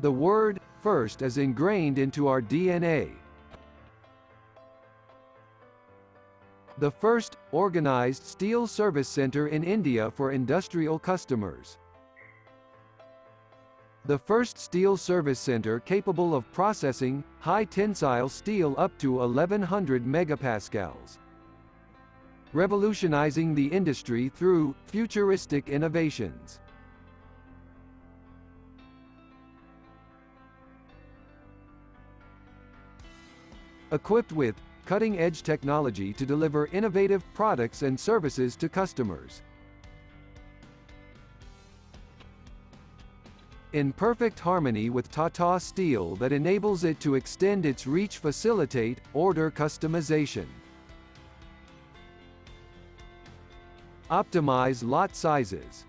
The word first is ingrained into our DNA. The first organized steel service center in India for industrial customers. The first steel service center capable of processing high tensile steel up to 1100 megapascals. Revolutionizing the industry through futuristic innovations. Equipped with cutting-edge technology to deliver innovative products and services to customers. In perfect harmony with Tata Steel that enables it to extend its reach, facilitate order customization. Optimize lot sizes.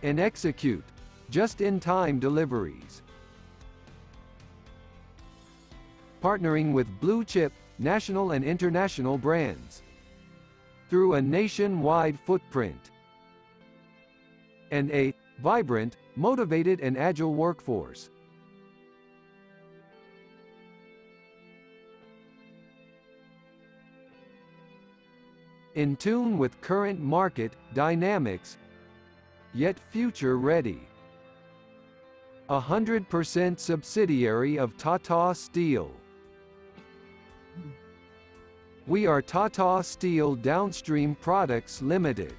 And execute just-in-time deliveries. Partnering with blue-chip, national and international brands. Through a nationwide footprint. And a vibrant, motivated and agile workforce. In tune with current market dynamics, yet future-ready. 100% subsidiary of Tata Steel. We are Tata Steel Downstream Products Limited.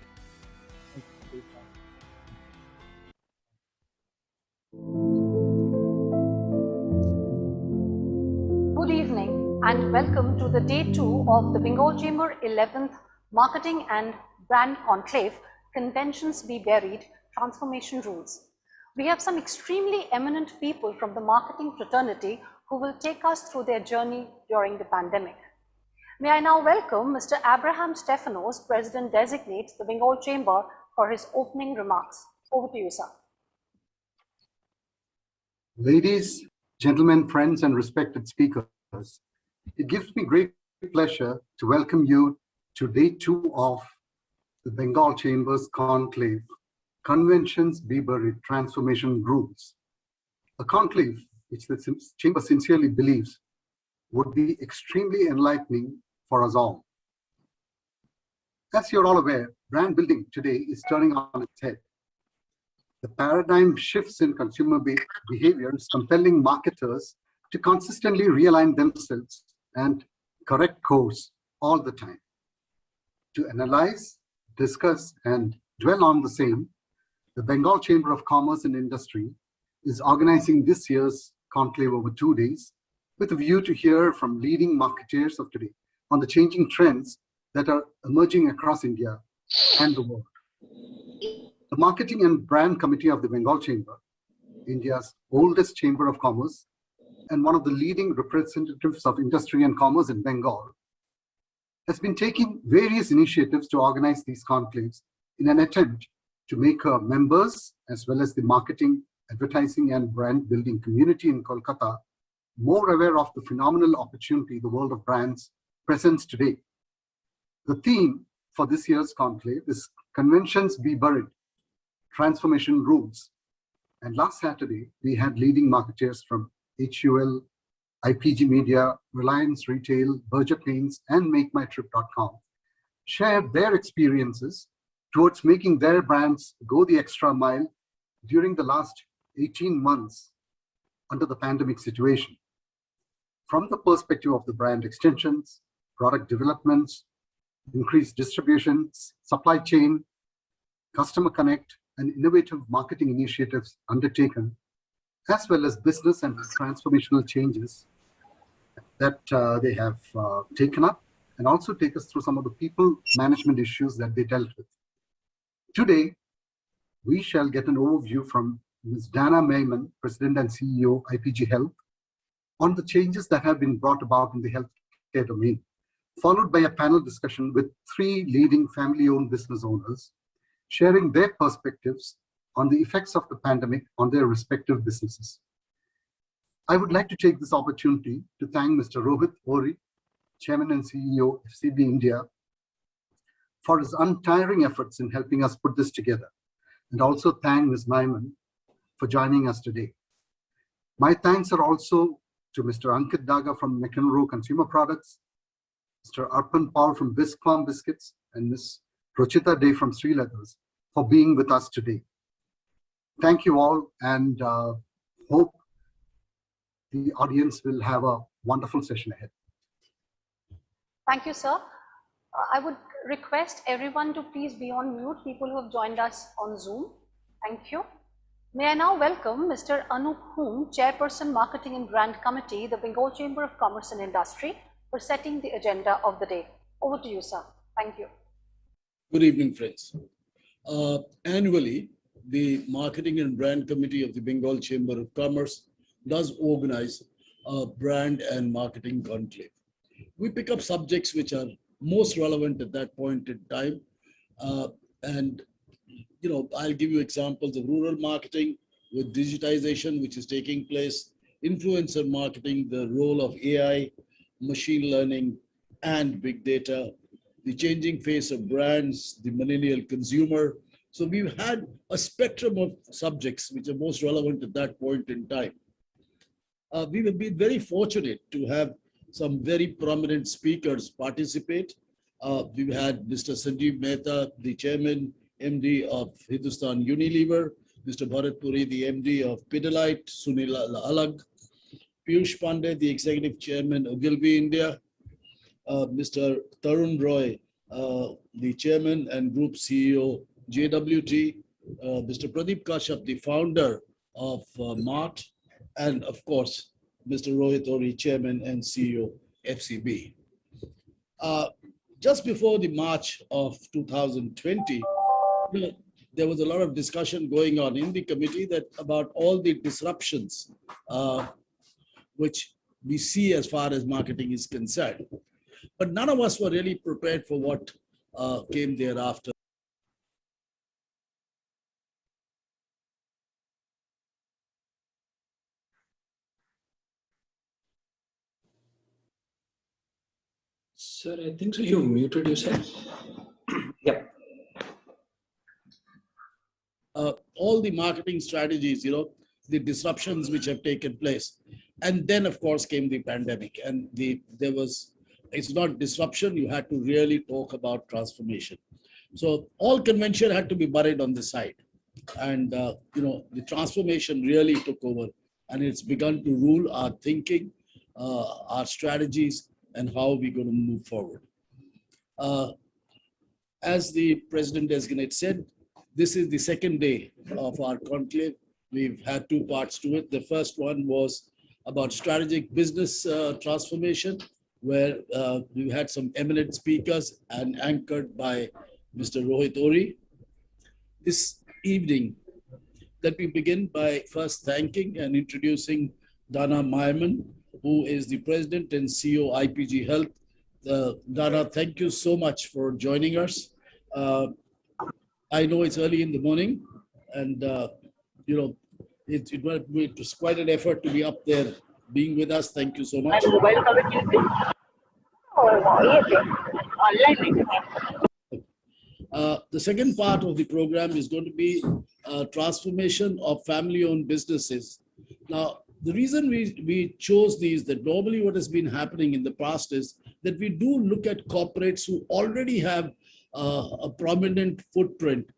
Good evening and welcome to the day 2 of the Bengal Chamber 11th Marketing and Brand Conclave, Conventions Be Buried, Transformation Rules. We have some extremely eminent people from the marketing fraternity who will take us through their journey during the pandemic. May I now welcome Mr. Abraham Stefanos, President Designate, the Bengal Chamber, for his opening remarks. Over to you, sir. Ladies, gentlemen, friends, and respected speakers, it gives me great pleasure to welcome you to day 2 of the Bengal Chamber's Conclave, Conventions Be Buried, Transformation Rules. A conclave, which the Chamber sincerely believes would be extremely enlightening for us all. As you're all aware, brand building today is turning on its head. The paradigm shifts in consumer behavior is compelling marketers to consistently realign themselves and correct course all the time. To analyze, discuss, and dwell on the same, the Bengal Chamber of Commerce and Industry is organizing this year's conclave over 2 days with a view to hear from leading marketeers of today on the changing trends that are emerging across India and the world. The Marketing and Brand Committee of the Bengal Chamber, India's oldest chamber of commerce and one of the leading representatives of industry and commerce in Bengal, has been taking various initiatives to organize these conclaves in an attempt to make her members, as well as the marketing, advertising, and brand building community in Kolkata, more aware of the phenomenal opportunity the world of brands presents today. The theme for this year's conclave is Conventions Be Buried, Transformation Rules. And last Saturday, we had leading marketers from HUL, IPG Media, Reliance Retail, Berger Paints, and MakeMyTrip.com share their experiences towards making their brands go the extra mile during the last 18 months under the pandemic situation. From the perspective of the brand extensions, product developments, increased distributions, supply chain, customer connect, and innovative marketing initiatives undertaken, as well as business and transformational changes that they have taken up, and also take us through some of the people management issues that they dealt with. Today, we shall get an overview from Ms. Dana Mayman, President and CEO, IPG Health, on the changes that have been brought about in the healthcare domain, followed by a panel discussion with 3 leading family-owned business owners, sharing their perspectives on the effects of the pandemic on their respective businesses. I would like to take this opportunity to thank Mr. Rohit Ohri, Chairman and CEO, FCB India, for his untiring efforts in helping us put this together, and also thank Ms. Maiman for joining us today. My thanks are also to Mr. Ankit Daga from McEnroe Consumer Products, Mr. Arpan Paul from Bisque Farm Biscuits, and Ms. Rochita Day from Sri Leathers for being with us today. Thank you all, and hope the audience will have a wonderful session ahead. Thank you, sir. I would request everyone to please be on mute, people who have joined us on Zoom. Thank you. May I now welcome Mr. Anup Hoon, Chairperson, Marketing and Brand Committee, the Bengal Chamber of Commerce and Industry, for setting the agenda of the day. Over to you, sir. Thank you. Good evening, friends. Annually, the Marketing and Brand Committee of the Bengal Chamber of Commerce does organize a brand and marketing conclave. We pick up subjects which are most relevant at that point in time. I'll give you examples of rural marketing with digitization, which is taking place, influencer marketing, the role of AI, machine learning, and big data, the changing face of brands, the millennial consumer. So we've had a spectrum of subjects which are most relevant at that point in time. We have been very fortunate to have some very prominent speakers participate. We've had Mr. Sanjeev Mehta, the chairman, MD of Hindustan Unilever, Mr. Bharat Puri, the MD of Pidilite, Sunil Alag, Piyush Pandey, the executive chairman of Gilby India, Mr. Tarun Roy, the chairman and group CEO, JWT, Mr. Pradeep Kashyap, the founder of Mart, and of course, Mr. Rohit Ori, chairman and CEO, FCB. Just before the March of 2020, there was a lot of discussion going on in the committee about all the disruptions which we see as far as marketing is concerned. But none of us were really prepared for what came thereafter. Sir, I think so. You muted yourself. Yep. All the marketing strategies, the disruptions which have taken place. And then, of course, came the pandemic. And it's not disruption, you had to really talk about transformation. So all convention had to be buried on the side. And, the transformation really took over. And it's begun to rule our thinking, our strategies, and how we're going to move forward. As the president designate said, this is the second day of our conclave. We've had two parts to it. The first one was about strategic business transformation, where we had some eminent speakers and anchored by Mr. Rohit Ori. This evening, let me begin by first thanking and introducing Dana Myman, who is the president and CEO IPG Health. Dana, thank you so much for joining us. I know it's early in the morning, and it was quite an effort to be up there, being with us. Thank you so much. The second part of the program is going to be transformation of family-owned businesses. Now, the reason we chose these, that normally what has been happening in the past is that we do look at corporates who already have a prominent footprint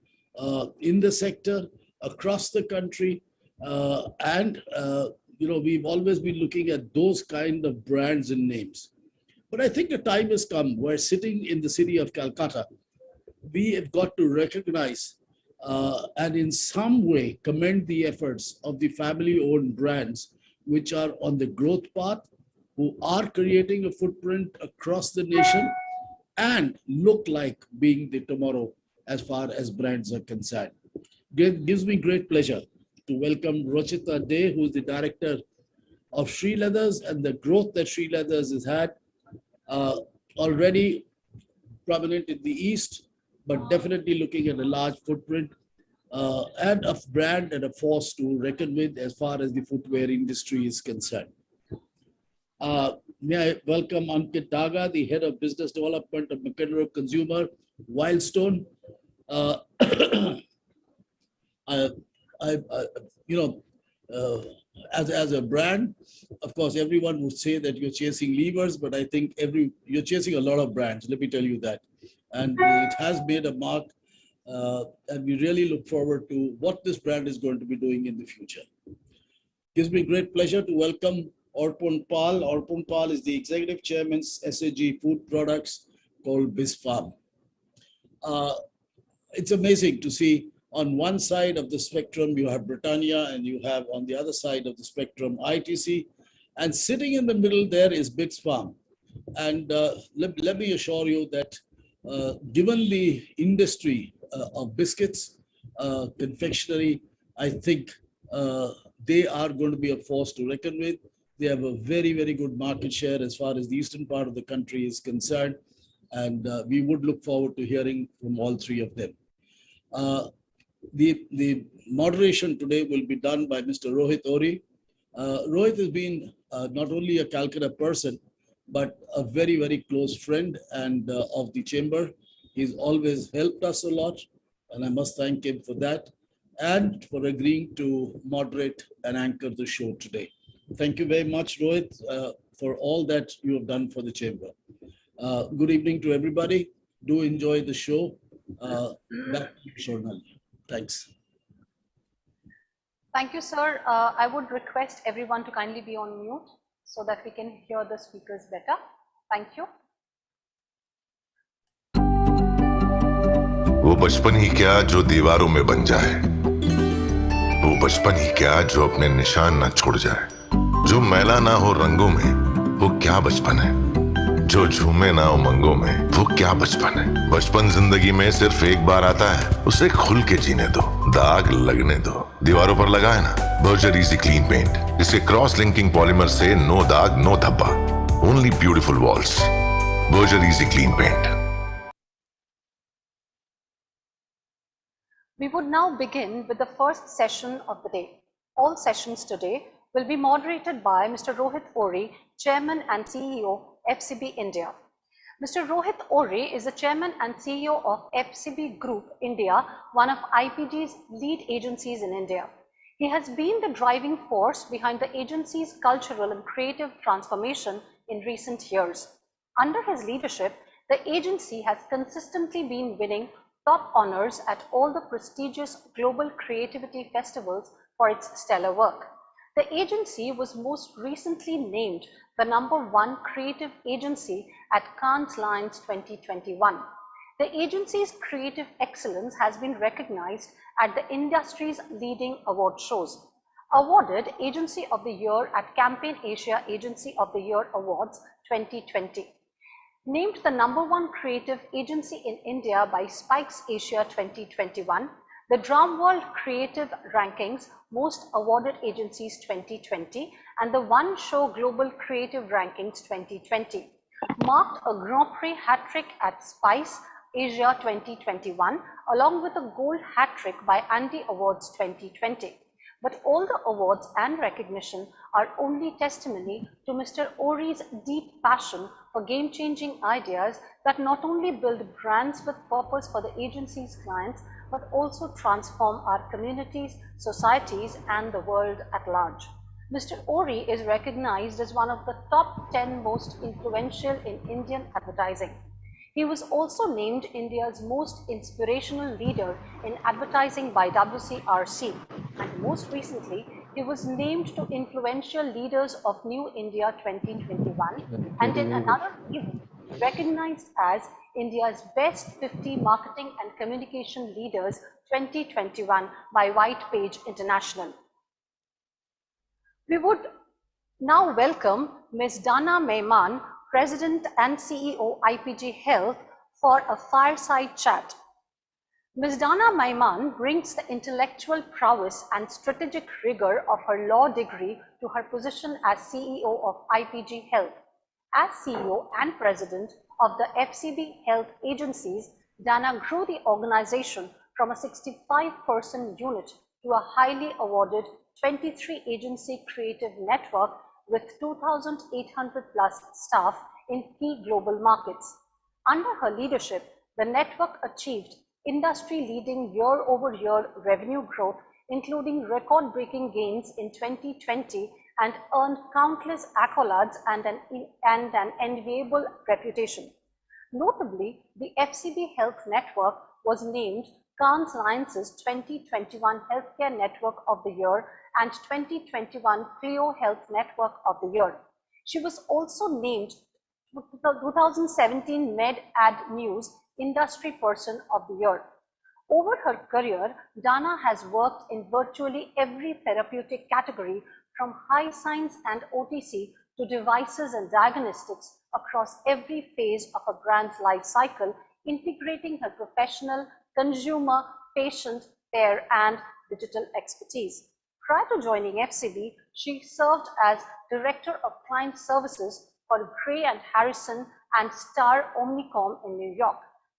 in the sector, across the country, and we've always been looking at those kind of brands and names. But I think the time has come where, sitting in the city of Calcutta, we have got to recognize and in some way commend the efforts of the family-owned brands which are on the growth path, who are creating a footprint across the nation and look like being the tomorrow as far as brands are concerned. It gives me great pleasure to welcome Rochita Day, who is the director of Sri Leathers, and the growth that Sri Leathers has had, already prominent in the East, but definitely looking at a large footprint and a brand and a force to reckon with as far as the footwear industry is concerned. May I welcome Ankit Daga, the head of business development of McEnroe Consumer, Wildstone. as a brand. Of course, everyone would say that you're chasing levers, but I think you're chasing a lot of brands. Let me tell you that, and it has made a mark. And we really look forward to what this brand is going to be doing in the future. Gives me great pleasure to welcome Orpon Pal. Orpon Pal is the Executive Chairman's SAG Food Products called BizFarm. It's amazing to see on one side of the spectrum, you have Britannia, and you have on the other side of the spectrum, ITC. And sitting in the middle there is BizFarm. And let me assure you that given the industry of biscuits, confectionery, I think they are going to be a force to reckon with. They have a very, very good market share as far as the eastern part of the country is concerned. And we would look forward to hearing from all three of them. The moderation today will be done by Mr. Rohit Ori. Rohit has been not only a Calcutta person, but a very, very close friend and of the chamber. He's always helped us a lot, and I must thank him for that and for agreeing to moderate and anchor the show today. Thank you very much, Rohit, for all that you have done for the chamber. Good evening to everybody. Do enjoy the show. Back to you, Shornal. Thanks. Thank you, sir. I would request everyone to kindly be on mute so that we can hear the speakers better. Thank you. वो बचपन ही क्या जो दीवारों में बन जाए, वो बचपन ही क्या जो अपने निशान ना छोड़ जाए, जो मैला ना हो रंगों में, वो क्या बचपन है, जो झूमे ना उमंगों में, वो क्या बचपन है। बचपन जिंदगी में सिर्फ एक बार आता है, उसे खुल के जीने दो, दाग लगने दो। दीवारों पर लगा है ना बर्जर इजी क्लीन पेंट, इसके क्रॉस लिंकिंग पॉलीमर से नो दाग नो धब्बा, only beautiful walls. Berger easy clean paint. We would now begin with the first session of the day. All sessions today will be moderated by Mr. Rohit Ori, Chairman and CEO, FCB India. Mr. Rohit Ori is the Chairman and CEO of FCB Group India, one of IPG's lead agencies in India. He has been the driving force behind the agency's cultural and creative transformation in recent years. Under his leadership, the agency has consistently been winning top honors at all the prestigious global creativity festivals for its stellar work. The agency was most recently named the #1 creative agency at Cannes Lions 2021. The agency's creative excellence has been recognized at the industry's leading award shows. Awarded Agency of the Year at Campaign Asia Agency of the Year Awards 2020. Named the #1 creative agency in India by Spikes Asia 2021, the Drumworld Creative Rankings Most Awarded Agencies 2020, and the One Show Global Creative Rankings 2020, marked a Grand Prix hat-trick at Spice Asia 2021, along with a gold hat-trick by Andy Awards 2020. But all the awards and recognition are only testimony to Mr. Ori's deep passion for game-changing ideas that not only build brands with purpose for the agency's clients, but also transform our communities, societies, and the world at large. Mr. Ori is recognized as one of the top 10 most influential in Indian advertising. He was also named India's most inspirational leader in advertising by WCRC, and most recently, he was named to Influential Leaders of New India 2021, and in another event, recognized as India's Best 50 Marketing and Communication Leaders 2021 by White Page International. We would now welcome Ms. Dana Mehman, President and CEO IPG Health, for a fireside chat. Ms. Dana Mehman brings the intellectual prowess and strategic rigor of her law degree to her position as CEO of IPG Health. As CEO and President of the FCB Health Agencies, Dana grew the organization from a 65-person unit to a highly awarded 23-agency creative network with 2,800 plus staff in key global markets. Under her leadership, the network achieved industry-leading year-over-year revenue growth including record-breaking gains in 2020, and earned countless accolades and an enviable reputation. Notably, the FCB Health Network was named Cannes Lions's 2021 Healthcare Network of the Year and 2021 Clio Health Network of the Year. She was also named 2017 MedAd News Industry Person of the Year. Over her career, Dana has worked in virtually every therapeutic category, from high science and OTC to devices and diagnostics, across every phase of a brand's life cycle, integrating her professional, consumer, patient, payer, and digital expertise. Prior to joining FCB, she served as Director of Client Services for Gray & Harrison and Star Omnicom in New York.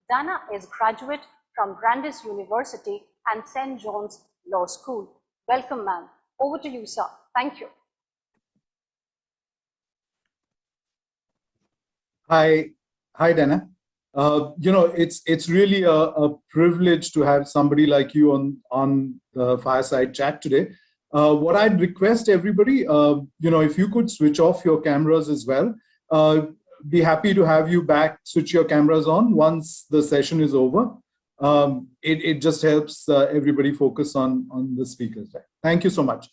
Dana is graduate from Brandeis University and St. John's Law School. Welcome, ma'am. Over to you, sir. Thank you. Hi, Dana. It's really a privilege to have somebody like you on the fireside chat today. What I'd request everybody, if you could switch off your cameras as well. Be happy to have you back, switch your cameras on once the session is over. It just helps everybody focus on the speakers. Thank you so much.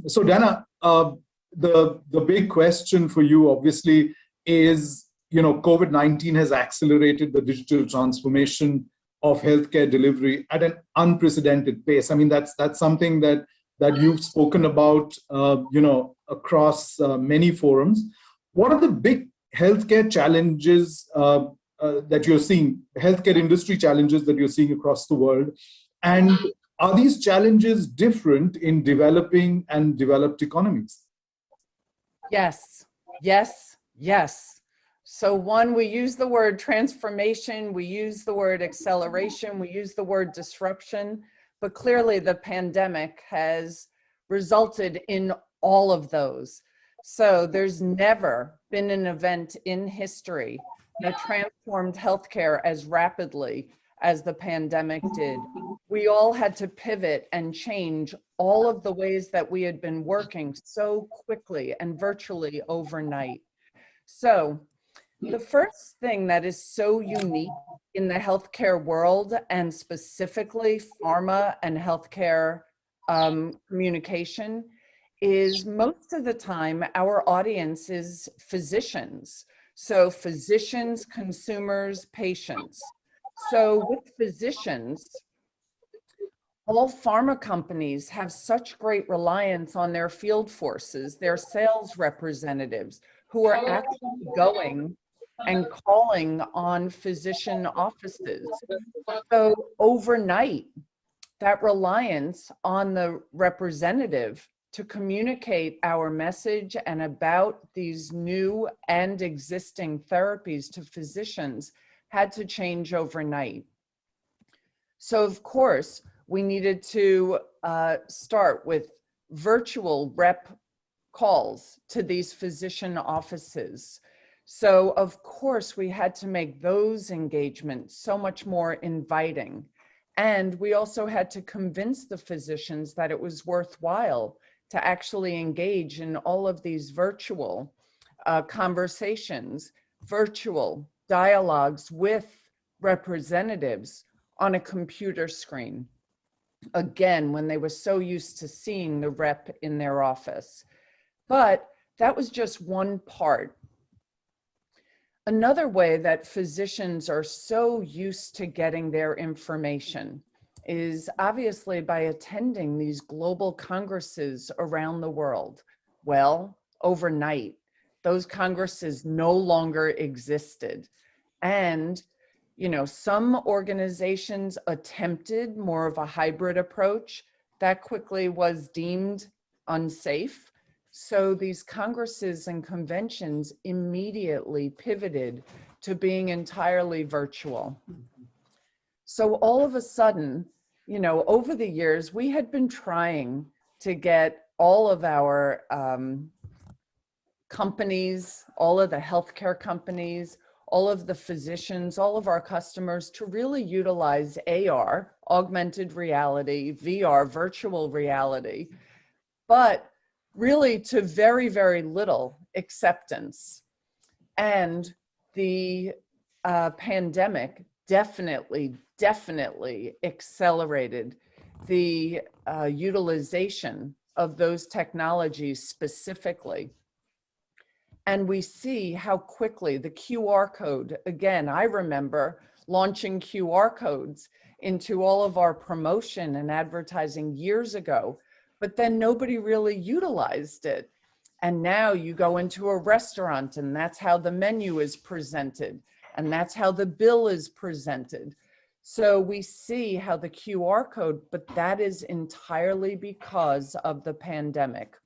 So Dana, the big question for you obviously is, COVID-19 has accelerated the digital transformation of healthcare delivery at an unprecedented pace. I mean, that's something that you've spoken about, across many forums. What are the big healthcare challenges that you're seeing, healthcare industry challenges that you're seeing across the world? And are these challenges different in developing and developed economies? Yes, yes, yes. So one, we use the word transformation, we use the word acceleration, we use the word disruption, but clearly the pandemic has resulted in all of those. So there's never been an event in history that transformed healthcare as rapidly as the pandemic did. We all had to pivot and change all of the ways that we had been working so quickly and virtually overnight. So the first thing that is so unique in the healthcare world, and specifically pharma and healthcare communication, is most of the time our audience is physicians. So physicians, consumers, patients. So with physicians, all pharma companies have such great reliance on their field forces, their sales representatives, who are actually going and calling on physician offices. So overnight, that reliance on the representative to communicate our message and about these new and existing therapies to physicians had to change overnight. So of course, we needed to start with virtual rep calls to these physician offices. So of course, we had to make those engagements so much more inviting. And we also had to convince the physicians that it was worthwhile to actually engage in all of these virtual conversations, virtual dialogues with representatives on a computer screen. Again, when they were so used to seeing the rep in their office. But that was just one part. Another way that physicians are so used to getting their information is obviously by attending these global congresses around the world. Well, overnight, those congresses no longer existed. And, some organizations attempted more of a hybrid approach that quickly was deemed unsafe. So these congresses and conventions immediately pivoted to being entirely virtual. So all of a sudden, over the years, we had been trying to get all of our companies, all of the healthcare companies, all of the physicians, all of our customers to really utilize AR, augmented reality, VR, virtual reality, but really to very, very little acceptance. And the pandemic definitely accelerated the utilization of those technologies specifically. And we see how quickly the QR code, again, I remember launching QR codes into all of our promotion and advertising years ago, but then nobody really utilized it. And now you go into a restaurant and that's how the menu is presented, and that's how the bill is presented. So we see how the QR code, but that is entirely because of the pandemic.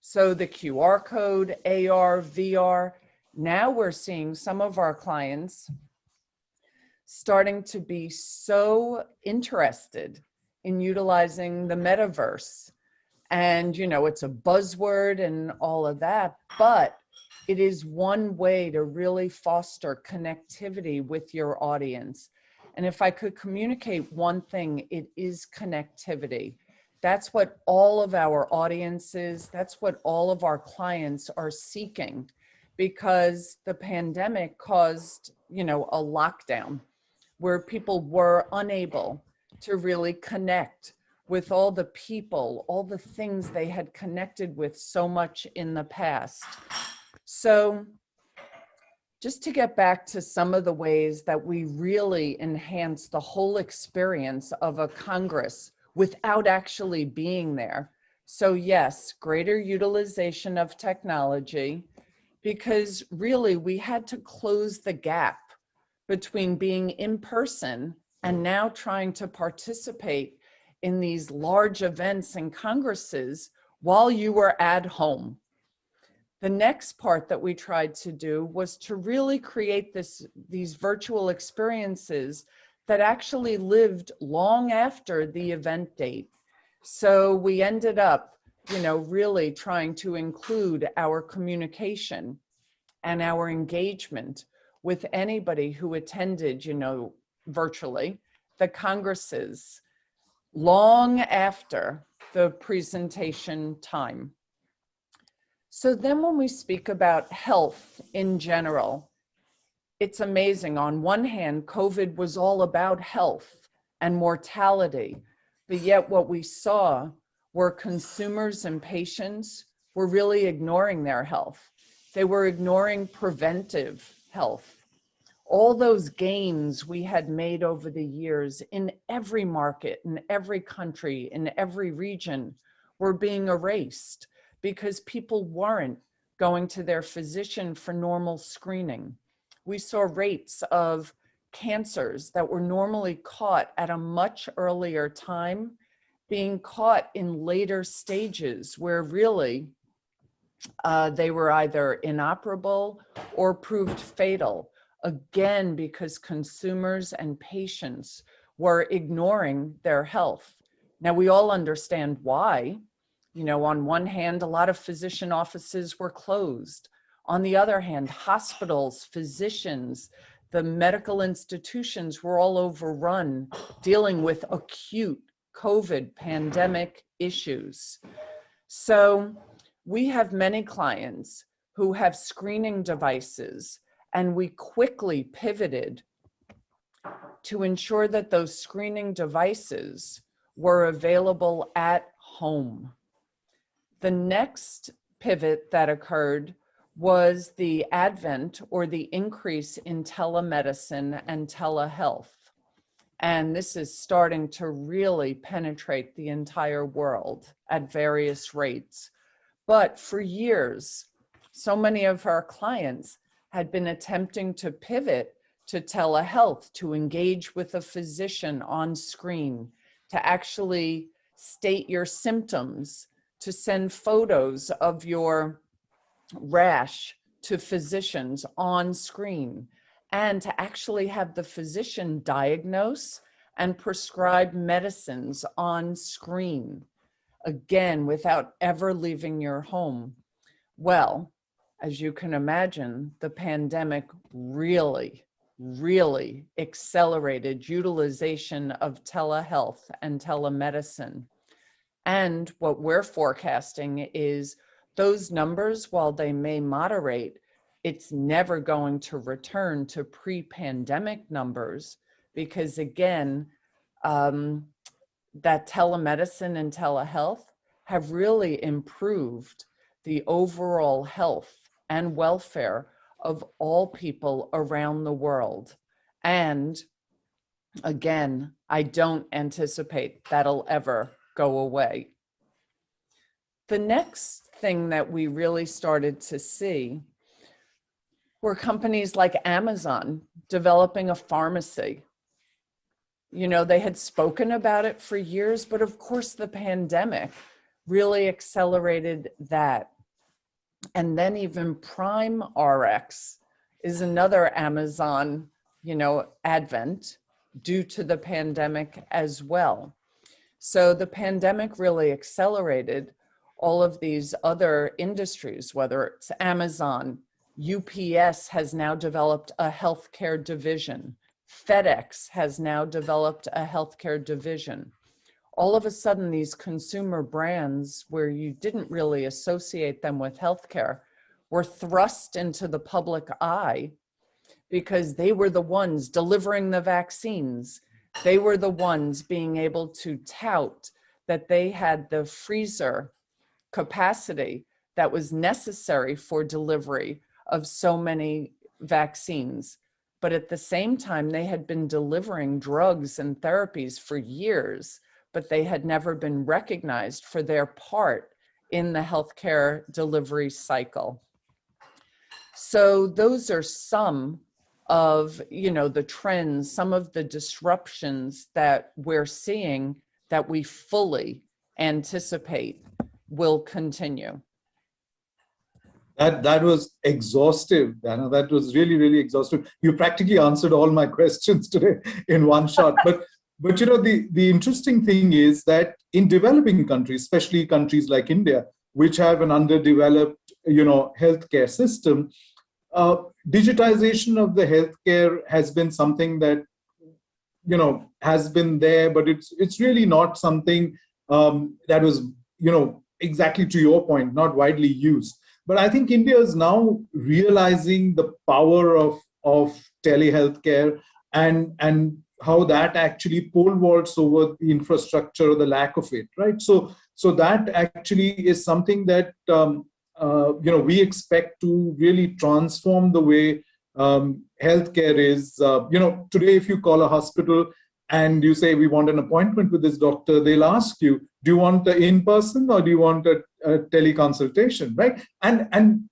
So the QR code, AR, VR, now we're seeing some of our clients starting to be so interested in utilizing the metaverse. And, you know, it's a buzzword and all of that, but it is one way to really foster connectivity with your audience. And if I could communicate one thing, it is connectivity. That's what all of our audiences, that's what all of our clients are seeking, because the pandemic caused, you know, a lockdown where people were unable to really connect with all the people, all the things they had connected with so much in the past. So just to get back to some of the ways that we really enhance the whole experience of a Congress without actually being there. So yes, greater utilization of technology, because really we had to close the gap between being in person and now trying to participate in these large events and congresses while you were at home. The next part that we tried to do was to really create these virtual experiences that actually lived long after the event date. So we ended up, you know, really trying to include our communication and our engagement with anybody who attended, you know, virtually, the congresses long after the presentation time. So then when we speak about health in general, it's amazing. On one hand, COVID was all about health and mortality, but yet what we saw were consumers and patients were really ignoring their health. They were ignoring preventive health. All those gains we had made over the years in every market, in every country, in every region were being erased because people weren't going to their physician for normal screening. We saw rates of cancers that were normally caught at a much earlier time being caught in later stages where really they were either inoperable or proved fatal. Again, because consumers and patients were ignoring their health. Now, we all understand why. You know, on one hand, a lot of physician offices were closed. On the other hand, hospitals, physicians, the medical institutions were all overrun, dealing with acute COVID pandemic issues. So we have many clients who have screening devices, and we quickly pivoted to ensure that those screening devices were available at home. The next pivot that occurred was the advent or the increase in telemedicine and telehealth. And this is starting to really penetrate the entire world at various rates. But for years, so many of our clients had been attempting to pivot to telehealth, to engage with a physician on screen, to actually state your symptoms, to send photos of your rash to physicians on screen, and to actually have the physician diagnose and prescribe medicines on screen, again, without ever leaving your home. Well, as you can imagine, the pandemic really accelerated utilization of telehealth and telemedicine. And what we're forecasting is those numbers, while they may moderate, it's never going to return to pre-pandemic numbers because, again, that telemedicine and telehealth have really improved the overall health and welfare of all people around the world. And again, I don't anticipate that'll ever go away. The next thing that we really started to see were companies like Amazon developing a pharmacy. You know, they had spoken about it for years, but of course the pandemic really accelerated that. And then even Prime RX is another Amazon, advent due to the pandemic as well. So the pandemic really accelerated all of these other industries, whether it's Amazon, UPS has now developed a healthcare division. FedEx has now developed a healthcare division. All of a sudden, these consumer brands, where you didn't really associate them with healthcare, were thrust into the public eye because they were the ones delivering the vaccines. They were the ones being able to tout that they had the freezer capacity that was necessary for delivery of so many vaccines. But at the same time, they had been delivering drugs and therapies for years, but they had never been recognized for their part in the healthcare delivery cycle. So those are some of, the trends, some of the disruptions that we're seeing that we fully anticipate will continue. That was exhaustive, Dana. That was really exhaustive. You practically answered all my questions today in one shot. But the interesting thing is that in developing countries, especially countries like India, which have an underdeveloped, healthcare system, digitization of the healthcare has been something that, has been there, but it's really not something that was, exactly to your point, not widely used. But I think India is now realizing the power of telehealthcare and how that actually pole vaults over the infrastructure or the lack of it, right? So that actually is something that we expect to really transform the way healthcare is. Today, if you call a hospital and you say, we want an appointment with this doctor, they'll ask you, do you want the in-person or do you want a teleconsultation, right? And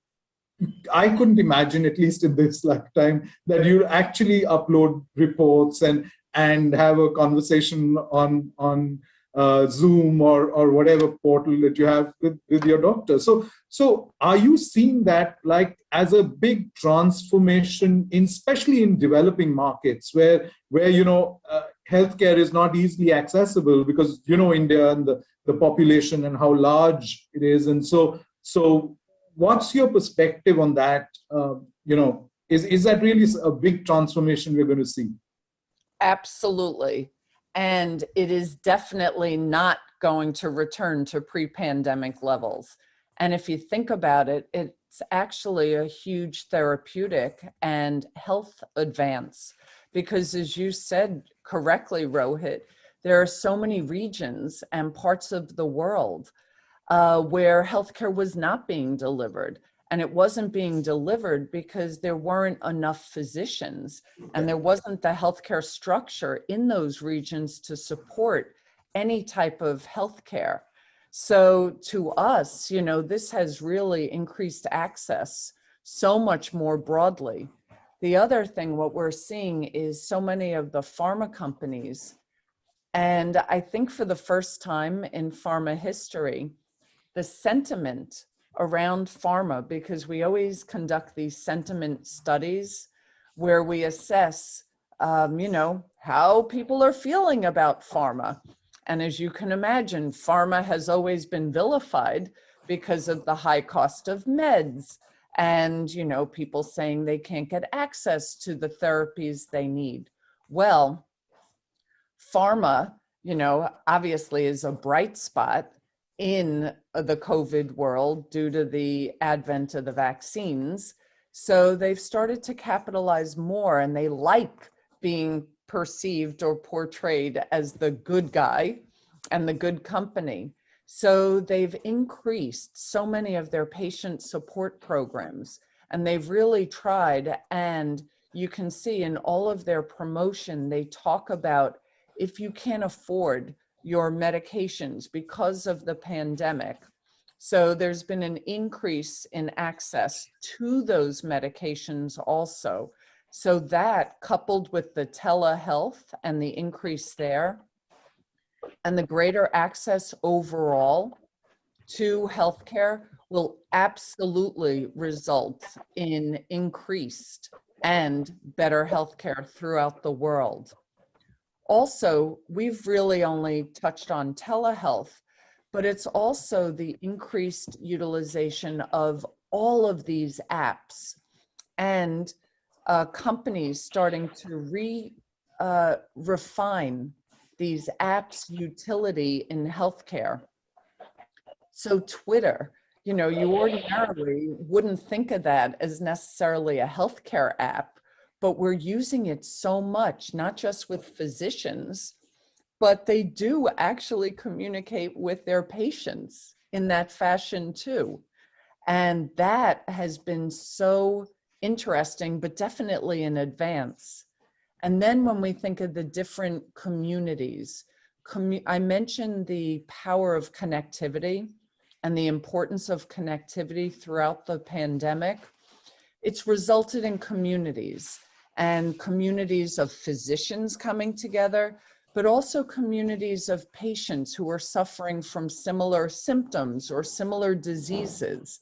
I couldn't imagine, at least in this lifetime, that you actually upload reports and have a conversation on Zoom or whatever portal that you have with your doctor. So are you seeing that like as a big transformation, especially in developing markets where healthcare is not easily accessible because India and the population and how large it is, and so what's your perspective on that? Is that really a big transformation we're going to see? Absolutely. And it is definitely not going to return to pre-pandemic levels. And if you think about it, it's actually a huge therapeutic and health advance. Because as you said correctly, Rohit, there are so many regions and parts of the world where healthcare was not being delivered. And it wasn't being delivered because there weren't enough physicians and there wasn't the healthcare structure in those regions to support any type of healthcare. So to us, this has really increased access so much more broadly. The other thing, what we're seeing is so many of the pharma companies, and I think for the first time in pharma history, the sentiment around pharma, because we always conduct these sentiment studies where we assess, how people are feeling about pharma. And as you can imagine, pharma has always been vilified because of the high cost of meds and, you know, people saying they can't get access to the therapies they need. Well, pharma, you know, obviously is a bright spot in the COVID world due to the advent of the vaccines. So they've started to capitalize more, and they like being perceived or portrayed as the good guy and the good company. So they've increased so many of their patient support programs, and they've really tried. And you can see in all of their promotion, they talk about if you can't afford your medications because of the pandemic. So there's been an increase in access to those medications also. So that, coupled with the telehealth and the increase there, and the greater access overall to healthcare, will absolutely result in increased and better healthcare throughout the world. Also, we've really only touched on telehealth, but it's also the increased utilization of all of these apps, and companies starting to refine these apps' utility in healthcare. So Twitter, you know, you ordinarily wouldn't think of that as necessarily a healthcare app, but we're using it so much, not just with physicians, but they do actually communicate with their patients in that fashion too. And that has been so interesting, but definitely an advance. And then when we think of the different communities, I mentioned the power of connectivity and the importance of connectivity throughout the pandemic. It's resulted in communities, and communities of physicians coming together, but also communities of patients who are suffering from similar symptoms or similar diseases.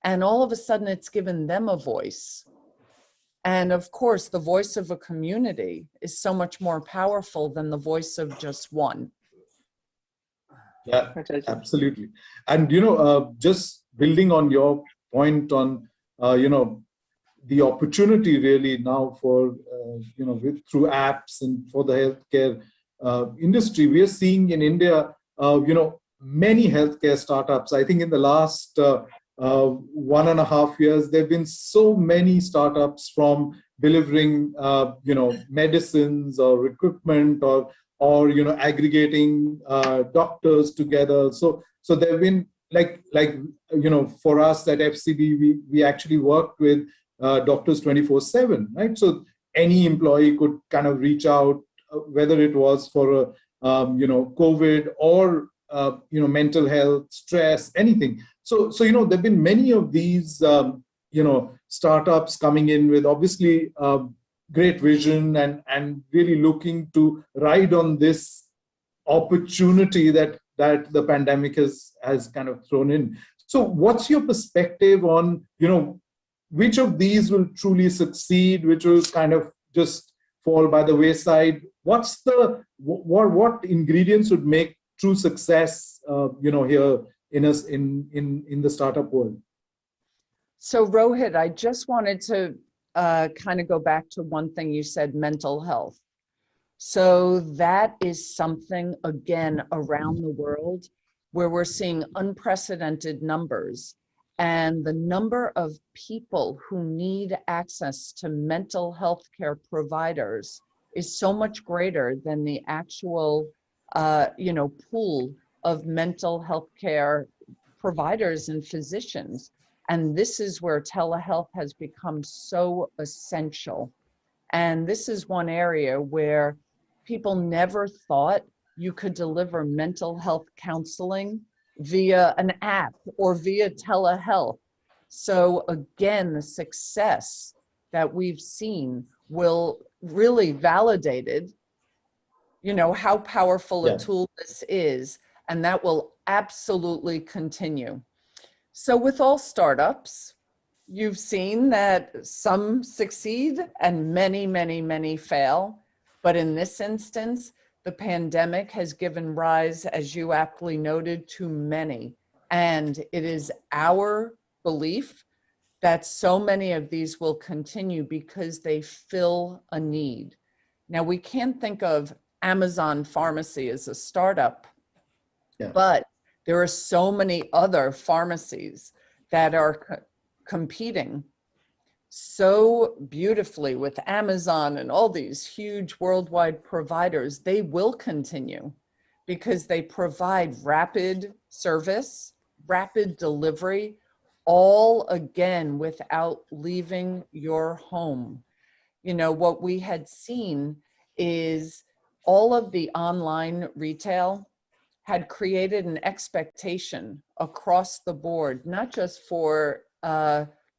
And all of a sudden it's given them a voice. And of course, the voice of a community is so much more powerful than the voice of just one. Yeah, absolutely. And, you know, just building on your point on, you know, the opportunity really now for, you know, through apps and for the healthcare industry, we are seeing in India, you know, many healthcare startups. I think in the last 1.5 years, there have been so many startups from delivering, you know, medicines or equipment or you know, aggregating doctors together. So there have been like you know, for us at FCB, we actually worked with doctors 24/7, right? So any employee could kind of reach out, whether it was for you know, COVID or you know, mental health, stress, anything. So you know, there've been many of these you know, startups coming in with obviously great vision and really looking to ride on this opportunity that the pandemic has kind of thrown in. So what's your perspective on, you know, which of these will truly succeed, which will kind of just fall by the wayside? What's the what ingredients would make true success, you know, here in the startup world? So Rohit, I just wanted to kind of go back to one thing you said, mental health. So that is something, again, around the world where we're seeing unprecedented numbers. And the number of people who need access to mental health care providers is so much greater than the actual, you know, pool of mental health care providers and physicians. And this is where telehealth has become so essential. And this is one area where people never thought you could deliver mental health counseling via an app or via telehealth. So again, the success that we've seen will really validated, you know, how powerful a tool this is, and that will absolutely continue. So with all startups, you've seen that some succeed and many, many, many fail. But in this instance, the pandemic has given rise, as you aptly noted, to many. And it is our belief that so many of these will continue because they fill a need. Now, we can't think of Amazon Pharmacy as a startup, but there are so many other pharmacies that are competing so beautifully with Amazon and all these huge worldwide providers. They will continue because they provide rapid service, rapid delivery, all again without leaving your home. You know, what we had seen is all of the online retail had created an expectation across the board, not just for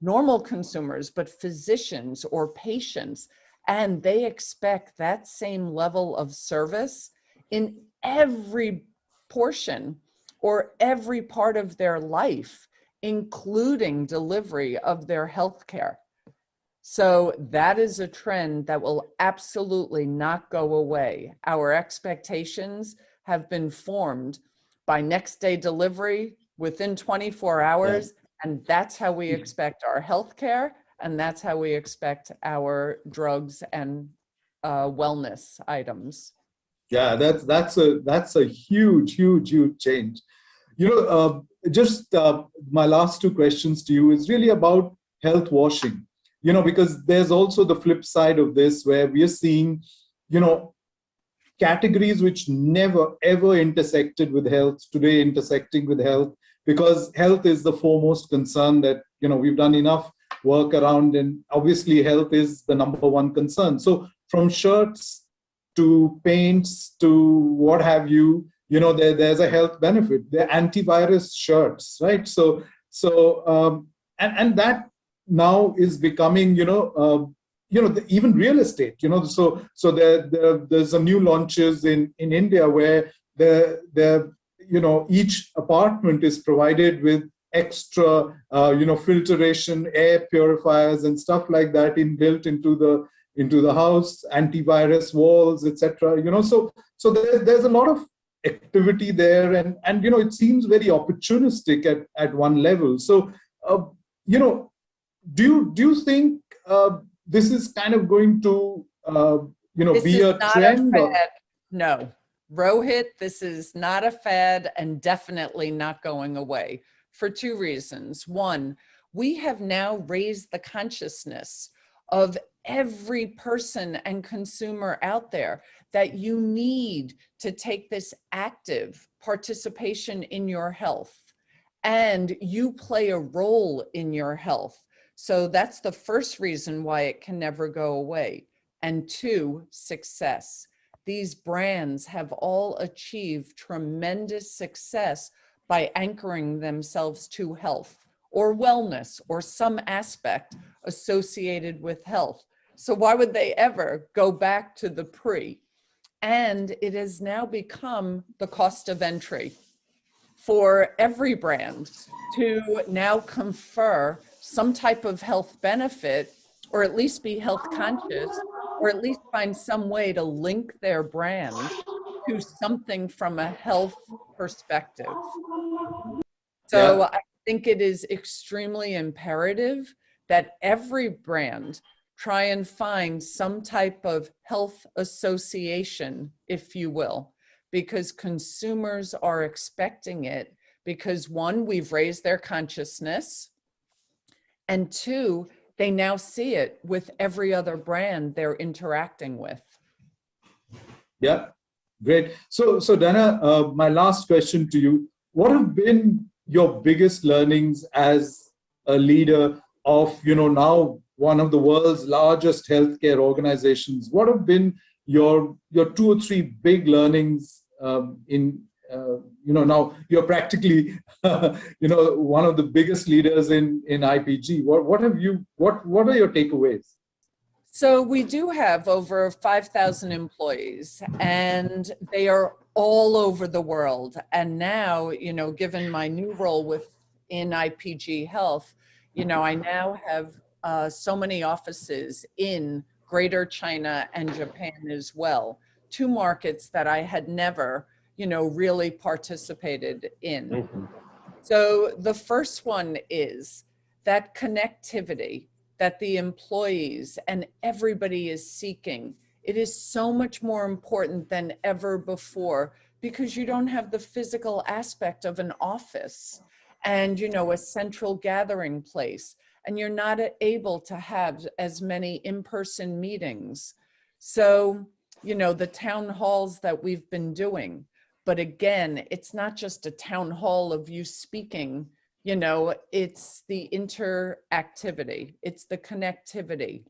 normal consumers, but physicians or patients. And they expect that same level of service in every portion or every part of their life, including delivery of their healthcare. So that is a trend that will absolutely not go away. Our expectations have been formed by next day delivery within 24 hours. And that's how we expect our healthcare, and that's how we expect our drugs and wellness items. Yeah, that's a huge change. You know, just my last two questions to you is really about health washing. You know, because there's also the flip side of this where we are seeing, you know, categories which never ever intersected with health today intersecting with health, because health is the foremost concern that, you know, we've done enough work around, and obviously health is the number one concern. So from shirts to paints to what have you, you know, there's a health benefit. They're antivirus shirts, right? So and that now is becoming, even real estate, you know, so there's some new launches in India where each apartment is provided with extra, filtration, air purifiers and stuff like that built into the house, antivirus walls, etc. You know, so there's a lot of activity there, and you know, it seems very opportunistic at one level. So, do you think this is kind of going to be a trend? No, Rohit, this is not a fad and definitely not going away for two reasons. One, we have now raised the consciousness of every person and consumer out there that you need to take this active participation in your health, and you play a role in your health. So that's the first reason why it can never go away. And two, success. These brands have all achieved tremendous success by anchoring themselves to health or wellness or some aspect associated with health. So why would they ever go back to the pre? And it has now become the cost of entry for every brand to now confer some type of health benefit, or at least be health conscious, or at least find some way to link their brand to something from a health perspective. So I think it is extremely imperative that every brand try and find some type of health association, if you will, because consumers are expecting it, because one, we've raised their consciousness, and two, they now see it with every other brand they're interacting with. Yeah, great. So Dana, my last question to you, what have been your biggest learnings as a leader of, now one of the world's largest healthcare organizations? What have been your 2 or 3 big learnings now you're practically, one of the biggest leaders in IPG. What are your takeaways? So we do have over 5,000 employees, and they are all over the world. And now, given my new role within IPG Health, I now have so many offices in Greater China and Japan as well, 2 markets that I had never really participated in. Mm-hmm. So the first one is that connectivity that the employees and everybody is seeking, it is so much more important than ever before, because you don't have the physical aspect of an office and, you know, a central gathering place, and you're not able to have as many in-person meetings. So, you know, the town halls that we've been doing, but again, it's not just a town hall of you speaking, you know, it's the interactivity, it's the connectivity.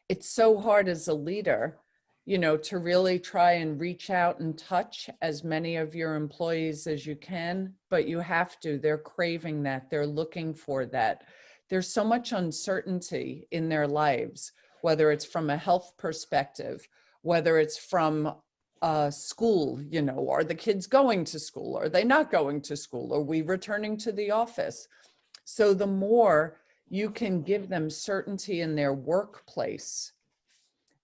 It's so hard as a leader, you know, to really try and reach out and touch as many of your employees as you can, but you have to. They're craving that. They're looking for that. There's so much uncertainty in their lives, whether it's from a health perspective, whether it's from school, you know, are the kids going to school? Are they not going to school? Are we returning to the office? So the more you can give them certainty in their workplace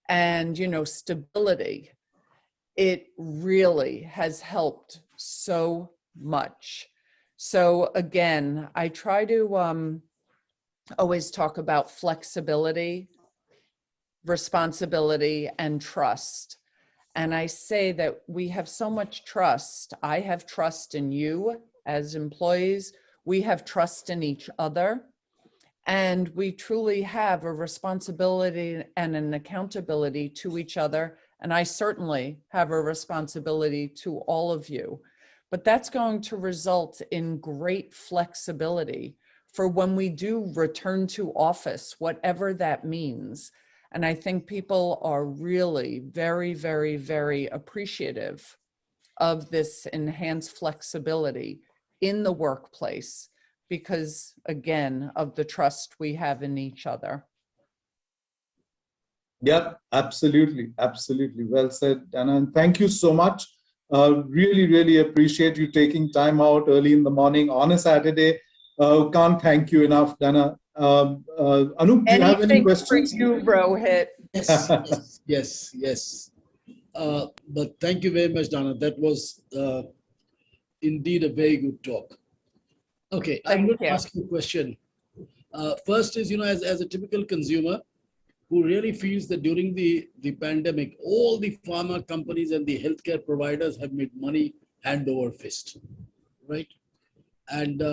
and, you know, stability, it really has helped so much. So again, I try to always talk about flexibility, responsibility, and trust. And I say that we have so much trust. I have trust in you as employees. We have trust in each other. And we truly have a responsibility and an accountability to each other. And I certainly have a responsibility to all of you. But that's going to result in great flexibility for when we do return to office, whatever that means. And I think people are really very, very, very appreciative of this enhanced flexibility in the workplace because, again, of the trust we have in each other. Yep, absolutely. Absolutely. Well said, Dana. And thank you so much. Really, really appreciate you taking time out early in the morning on a Saturday. Can't thank you enough, Dana. Anup, do you have any questions? For you, Rohit. Yes. But thank you very much, Dana. That was indeed a very good talk. Okay, I'm going to ask you a question. First is, you know, as a typical consumer who really feels that during the pandemic, all the pharma companies and the healthcare providers have made money hand over fist, right? And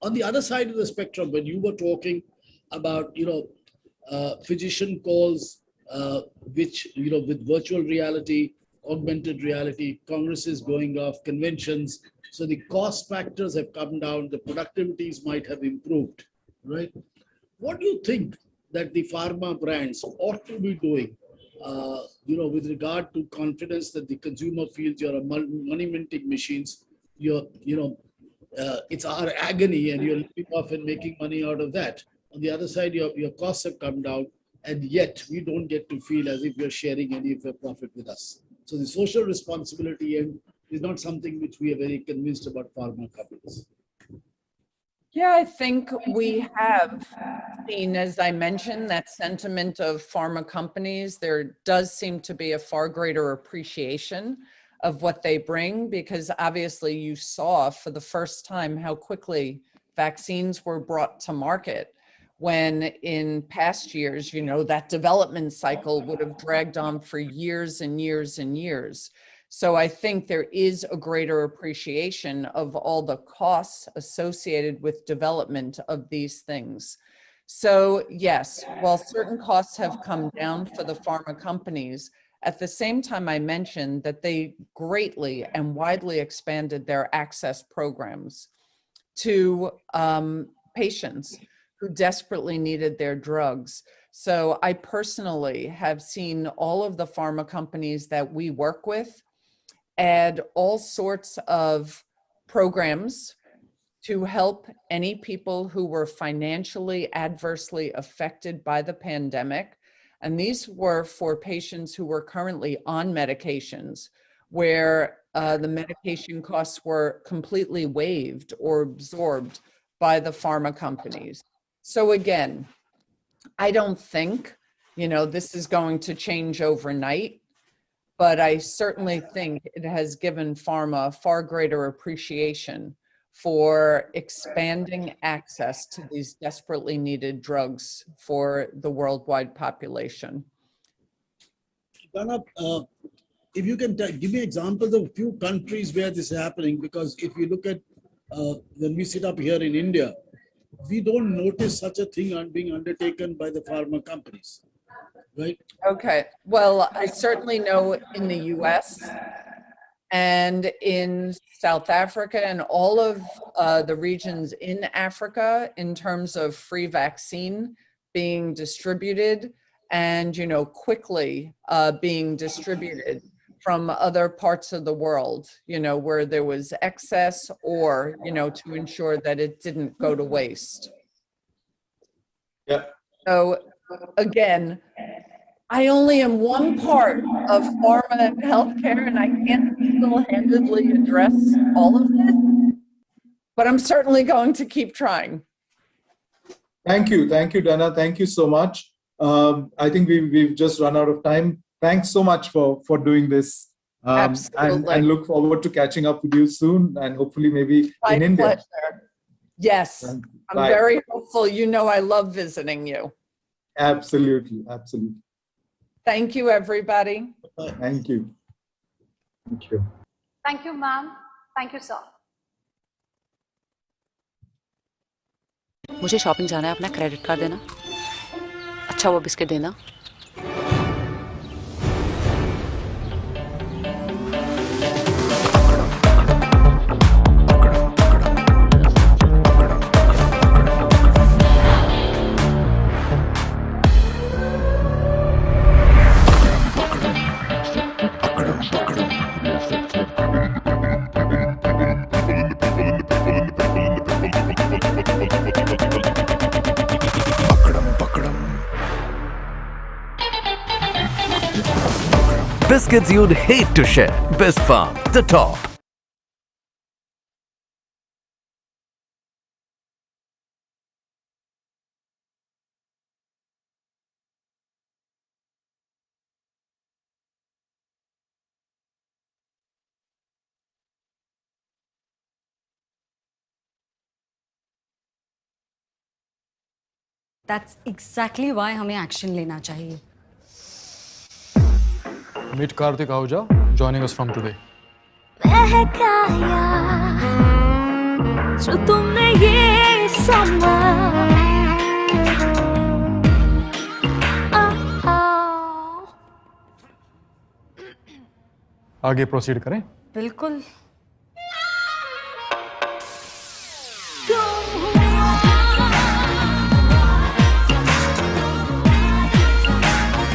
on the other side of the spectrum, when you were talking about, you know, physician calls, which, you know, with virtual reality, augmented reality, congresses going off, conventions, so the cost factors have come down, the productivities might have improved, right? What do you think that the pharma brands ought to be doing, you know, with regard to confidence that the consumer feels you're a money minting machines, you're, you know, it's our agony and you're living off and making money out of that. On the other side, your costs have come down, and yet we don't get to feel as if you're sharing any of your profit with us. So the social responsibility end is not something which we are very convinced about pharma companies. Yeah, I think we have seen, as I mentioned, that sentiment of pharma companies. There does seem to be a far greater appreciation of what they bring, because obviously you saw for the first time how quickly vaccines were brought to market, when in past years, you know, that development cycle would have dragged on for years and years and years. So I think there is a greater appreciation of all the costs associated with development of these things. So yes, while certain costs have come down for the pharma companies, at the same time I mentioned that they greatly and widely expanded their access programs to patients who desperately needed their drugs. So I personally have seen all of the pharma companies that we work with add all sorts of programs to help any people who were financially adversely affected by the pandemic. And these were for patients who were currently on medications where the medication costs were completely waived or absorbed by the pharma companies. So again, I don't think, you know, this is going to change overnight, but I certainly think it has given pharma far greater appreciation for expanding access to these desperately needed drugs for the worldwide population. Dana, if you can give me examples of a few countries where this is happening, because if you look at when we sit up here in India, we don't notice such a thing being undertaken by the pharma companies, right? Okay, well, I certainly know in the US and in South Africa and all of the regions in Africa in terms of free vaccine being distributed and, you know, quickly being distributed from other parts of the world, you know, where there was excess or, you know, to ensure that it didn't go to waste. Yeah. So again, I only am one part of pharma and healthcare, and I can't single-handedly address all of this, but I'm certainly going to keep trying. Thank you, Dana. Thank you so much. I think we've just run out of time. Thanks so much for doing this. Absolutely. And look forward to catching up with you soon, and hopefully maybe in India. Pleasure. Yes, I'm Bye. very hopeful. You know I love visiting you. Absolutely, absolutely. Thank you, everybody. Thank you. Thank you. Thank you, ma'am. Thank you, sir. मुझे shopping जाना है, अपना credit card देना, अच्छा वो biscuit देना। Biscuits you'd hate to share. Best Farm, the top. That's exactly why हमें action लेना चाहिए. Meet Karthik Ahuja, joining us from today. जो तुमने ये समा आगे प्रोसीड करें? बिल्कुल.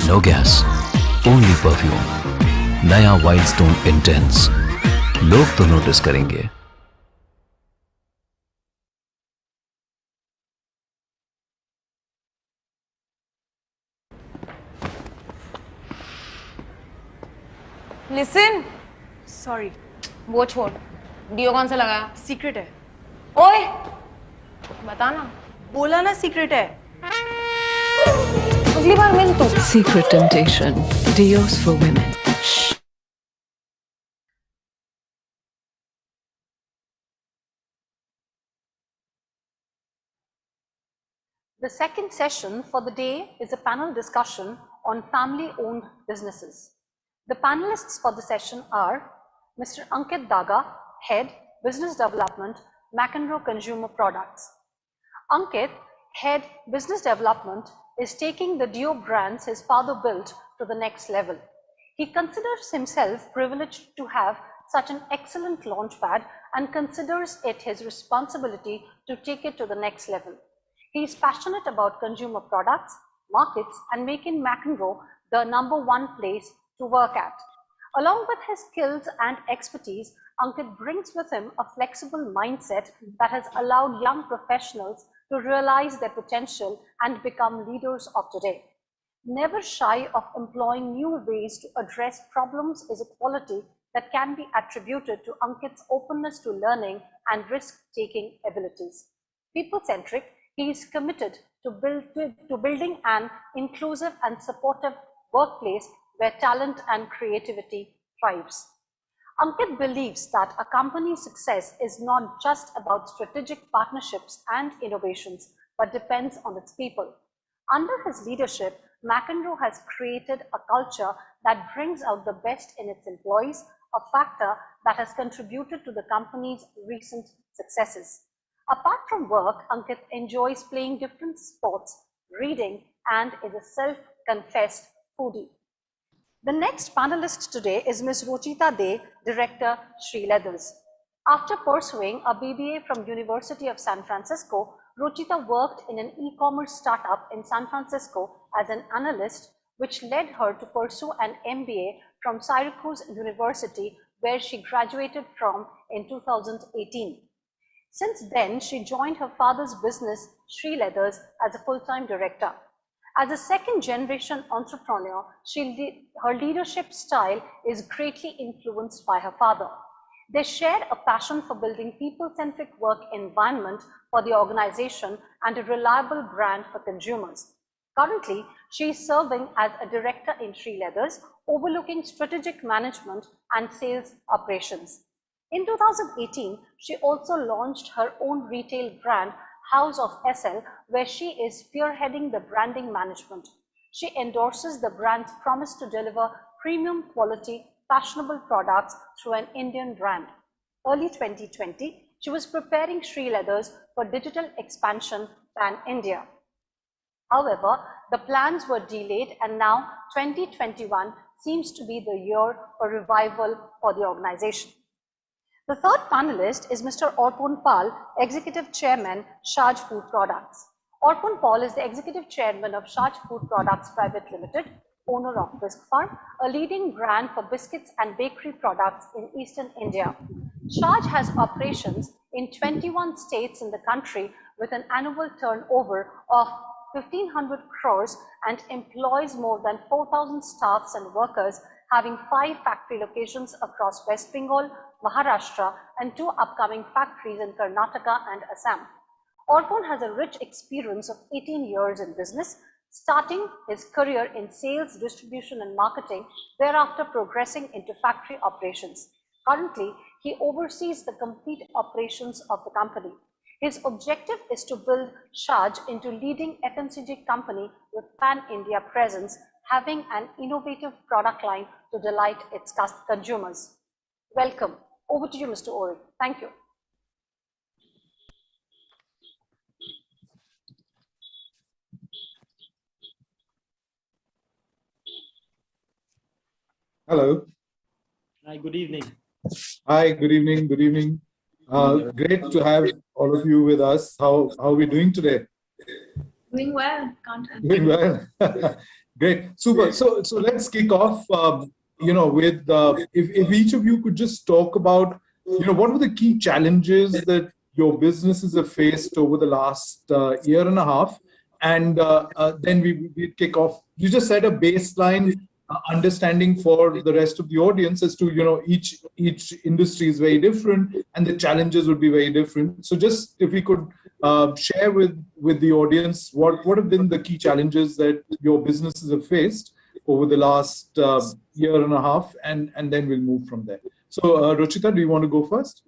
No gas, only perfume. नया वाइल्ड स्टोन इंटेंस. लोग तो नोटिस करेंगे. Listen. Sorry. वो छोड़. डियो कौन सा लगाया? सीक्रेट है. ओए, बता ना. बोला ना सीक्रेट है. अगली बार मैंने तो. Secret temptation. Dios for women. Shh. The second session for the day is a panel discussion on family-owned businesses. The panelists for the session are Mr. Ankit Daga, Head, Business Development, McEnroe Consumer Products. Ankit, Head, Business Development, is taking the Dio brands his father built to the next level. He considers himself privileged to have such an excellent launchpad and considers it his responsibility to take it to the next level. He is passionate about consumer products, markets, and making McEnroe the #1 place to work at. Along with his skills and expertise, Ankit brings with him a flexible mindset that has allowed young professionals to realize their potential and become leaders of today. Never shy of employing new ways to address problems is a quality that can be attributed to Ankit's openness to learning and risk-taking abilities. People-centric, he is committed to building an inclusive and supportive workplace where talent and creativity thrives. Ankit believes that a company's success is not just about strategic partnerships and innovations, but depends on its people. Under his leadership, McEnroe has created a culture that brings out the best in its employees, a factor that has contributed to the company's recent successes. Apart from work, Ankit enjoys playing different sports, reading, and is a self-confessed foodie. The next panelist today is Ms. Ruchita De, Director, Sri Leathers. After pursuing a BBA from University of San Francisco, Ruchita worked in an e-commerce startup in San Francisco as an analyst, which led her to pursue an MBA from Syracuse University, where she graduated from in 2018. Since then, she joined her father's business, Sri Leathers, as a full-time director. As a second-generation entrepreneur, her leadership style is greatly influenced by her father. They share a passion for building people-centric work environment for the organization and a reliable brand for consumers. Currently, she is serving as a director in Sri Leathers, overlooking strategic management and sales operations. In 2018, she also launched her own retail brand, House of SL, where she is spearheading the branding management. She endorses the brand's promise to deliver premium quality, fashionable products through an Indian brand. Early 2020, she was preparing Sri Leathers for digital expansion pan-India. However, the plans were delayed, and now 2021 seems to be the year for revival for the organization. The third panelist is Mr. Orpon Pal, Executive Chairman, Shaj Food Products. Orpon Pal is the Executive Chairman of Shaj Food Products Private Limited, owner of Bisque Farm, a leading brand for biscuits and bakery products in Eastern India. Shaj has operations in 21 states in the country with an annual turnover of 1,500 crores and employs more than 4,000 staffs and workers, having 5 factory locations across West Bengal, Maharashtra, and 2 upcoming factories in Karnataka and Assam. Orpon has a rich experience of 18 years in business, starting his career in sales, distribution, and marketing, thereafter progressing into factory operations. Currently, he oversees the complete operations of the company. His objective is to build Shaj into leading FMCG company with pan-India presence, having an innovative product line to delight its consumers. Welcome. Over to you, Mr. Ori. Thank you. Hello. Hi, good evening. Hi, good evening. Good evening. Great to have all of you with us. How are we doing today? Doing well. Doing well. Great. Super. So let's kick off. With if each of you could just talk about, what were the key challenges that your businesses have faced over the last year and a half, and then we kick off. You just set a baseline understanding for the rest of the audience as to each industry is very different and the challenges would be very different. So just if we could share with the audience what have been the key challenges that your businesses have faced over the last year and a half, and then we'll move from there. So Ruchita, do you want to go first?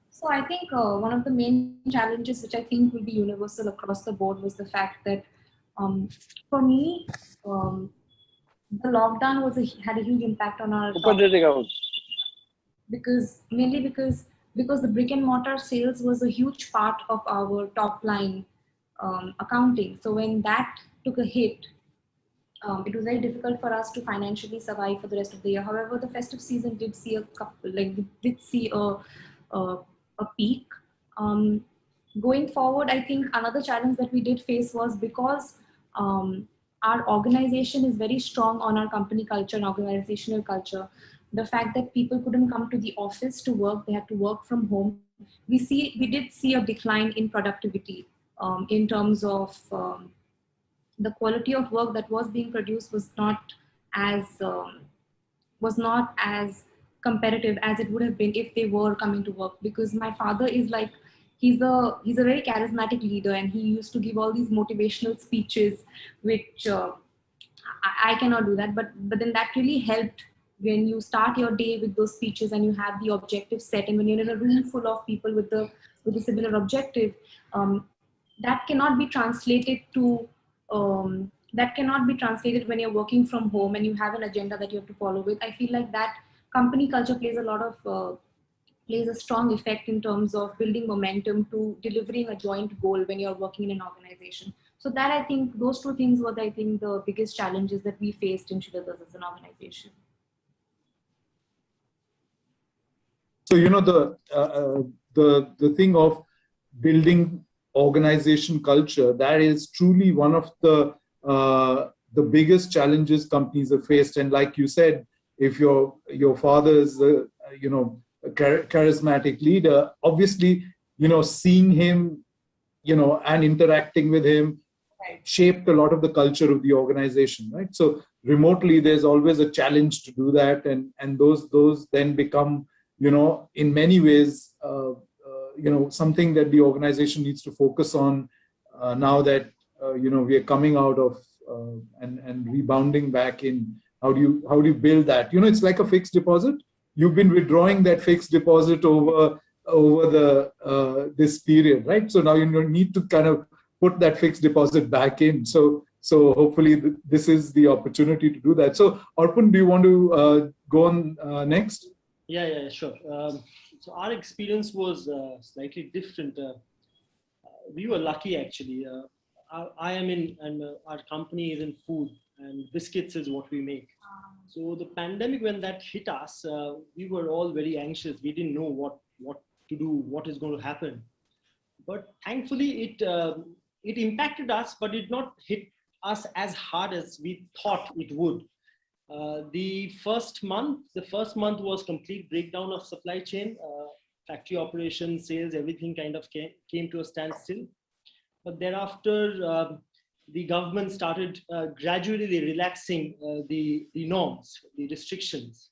So I think one of the main challenges, which I think will be universal across the board, was the fact that for me, the lockdown had a huge impact on our mainly because the brick and mortar sales was a huge part of our top line accounting. So when that took a hit, it was very difficult for us to financially survive for the rest of the year. However, the festive season did see a peak. Going forward, I think another challenge that we did face was because our organization is very strong on our company culture and organizational culture. The fact that people couldn't come to the office to work, they had to work from home. We did see a decline in productivity in terms of the quality of work that was being produced was not as competitive as it would have been if they were coming to work. Because my father is he's a very charismatic leader, and he used to give all these motivational speeches, which I cannot do that. But then that really helped when you start your day with those speeches and you have the objective set, and when you're in a room full of people with a similar objective, that cannot be translated to when you're working from home and you have an agenda that you have to follow with. I feel like that company culture plays a strong effect in terms of building momentum to delivering a joint goal when you're working in an organization. So that, I think, those two things were, I think, the biggest challenges that we faced in Shridadas as an organization. So, you know, the thing of building organization culture, that is truly one of the biggest challenges companies have faced. And like you said, if your father is a charismatic leader, obviously, seeing him, and interacting with him shaped a lot of the culture of the organization, right? So remotely, there's always a challenge to do that, and those then become, in many ways, something that the organization needs to focus on now that we are coming out of and rebounding back in. How do you build that? It's like a fixed deposit. You've been withdrawing that fixed deposit over this period, right? So now you need to kind of put that fixed deposit back in. So hopefully this is the opportunity to do that. So Arpan, do you want to go on next? Yeah, sure. So our experience was slightly different. We were lucky, actually. I am in, and our company is in food, and biscuits is what we make. So the pandemic, when that hit us, we were all very anxious. We didn't know what to do, what is going to happen. But thankfully, it impacted us, but it did not hit us as hard as we thought it would. The first month was complete breakdown of supply chain, factory operations, sales, everything kind of came to a standstill. But thereafter, the government started gradually relaxing the norms, the restrictions.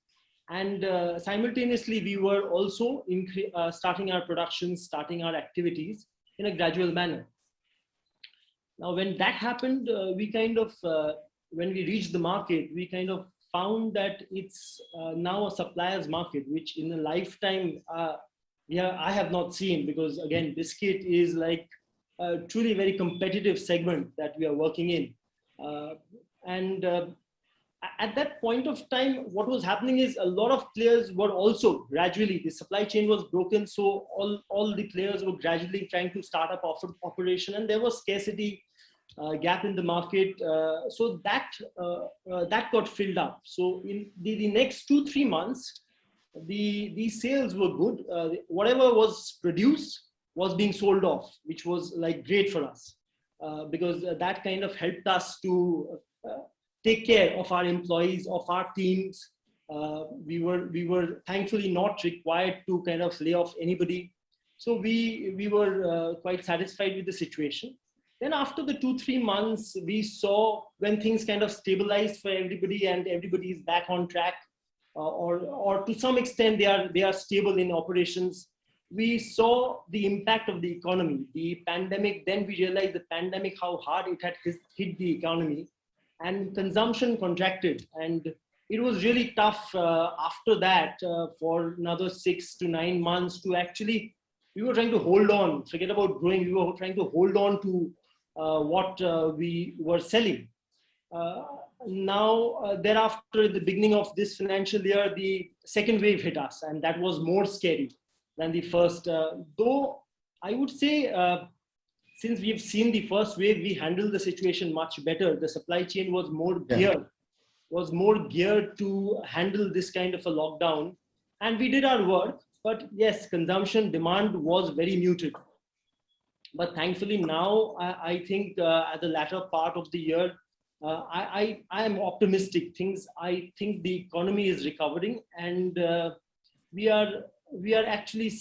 And simultaneously, we were also starting our production, starting our activities in a gradual manner. Now, when that happened, we kind of, when we reached the market, we kind of found that it's now a supplier's market, which in a lifetime, I have not seen, because again, biscuit is like a truly very competitive segment that we are working in. At that point of time, what was happening is a lot of players were also gradually, the supply chain was broken. So all the players were gradually trying to start up operation, and there was scarcity gap in the market. So that got filled up. So in the next 2-3 months, the sales were good. Whatever was produced was being sold off, which was like great for us because that kind of helped us to take care of our employees, of our teams. We were thankfully not required to kind of lay off anybody. So we were quite satisfied with the situation. Then after the 2-3 months, we saw when things kind of stabilized for everybody and everybody is back on track, or to some extent they are stable in operations. We saw the impact of the economy, the pandemic. Then we realized the pandemic, how hard it had hit the economy, and consumption contracted. And it was really tough after that for another 6 to 9 months to actually, we were trying to hold on, forget about growing. We were trying to hold on to what we were selling. Now, thereafter, at the beginning of this financial year, the second wave hit us, and that was more scary than the first. Though I would say, since we've seen the first wave, we handled the situation much better. The supply chain was more geared to handle this kind of a lockdown, and we did our work. But yes, consumption demand was very muted. But thankfully now, I think at the latter part of the year, I am optimistic. I think the economy is recovering, and we are actually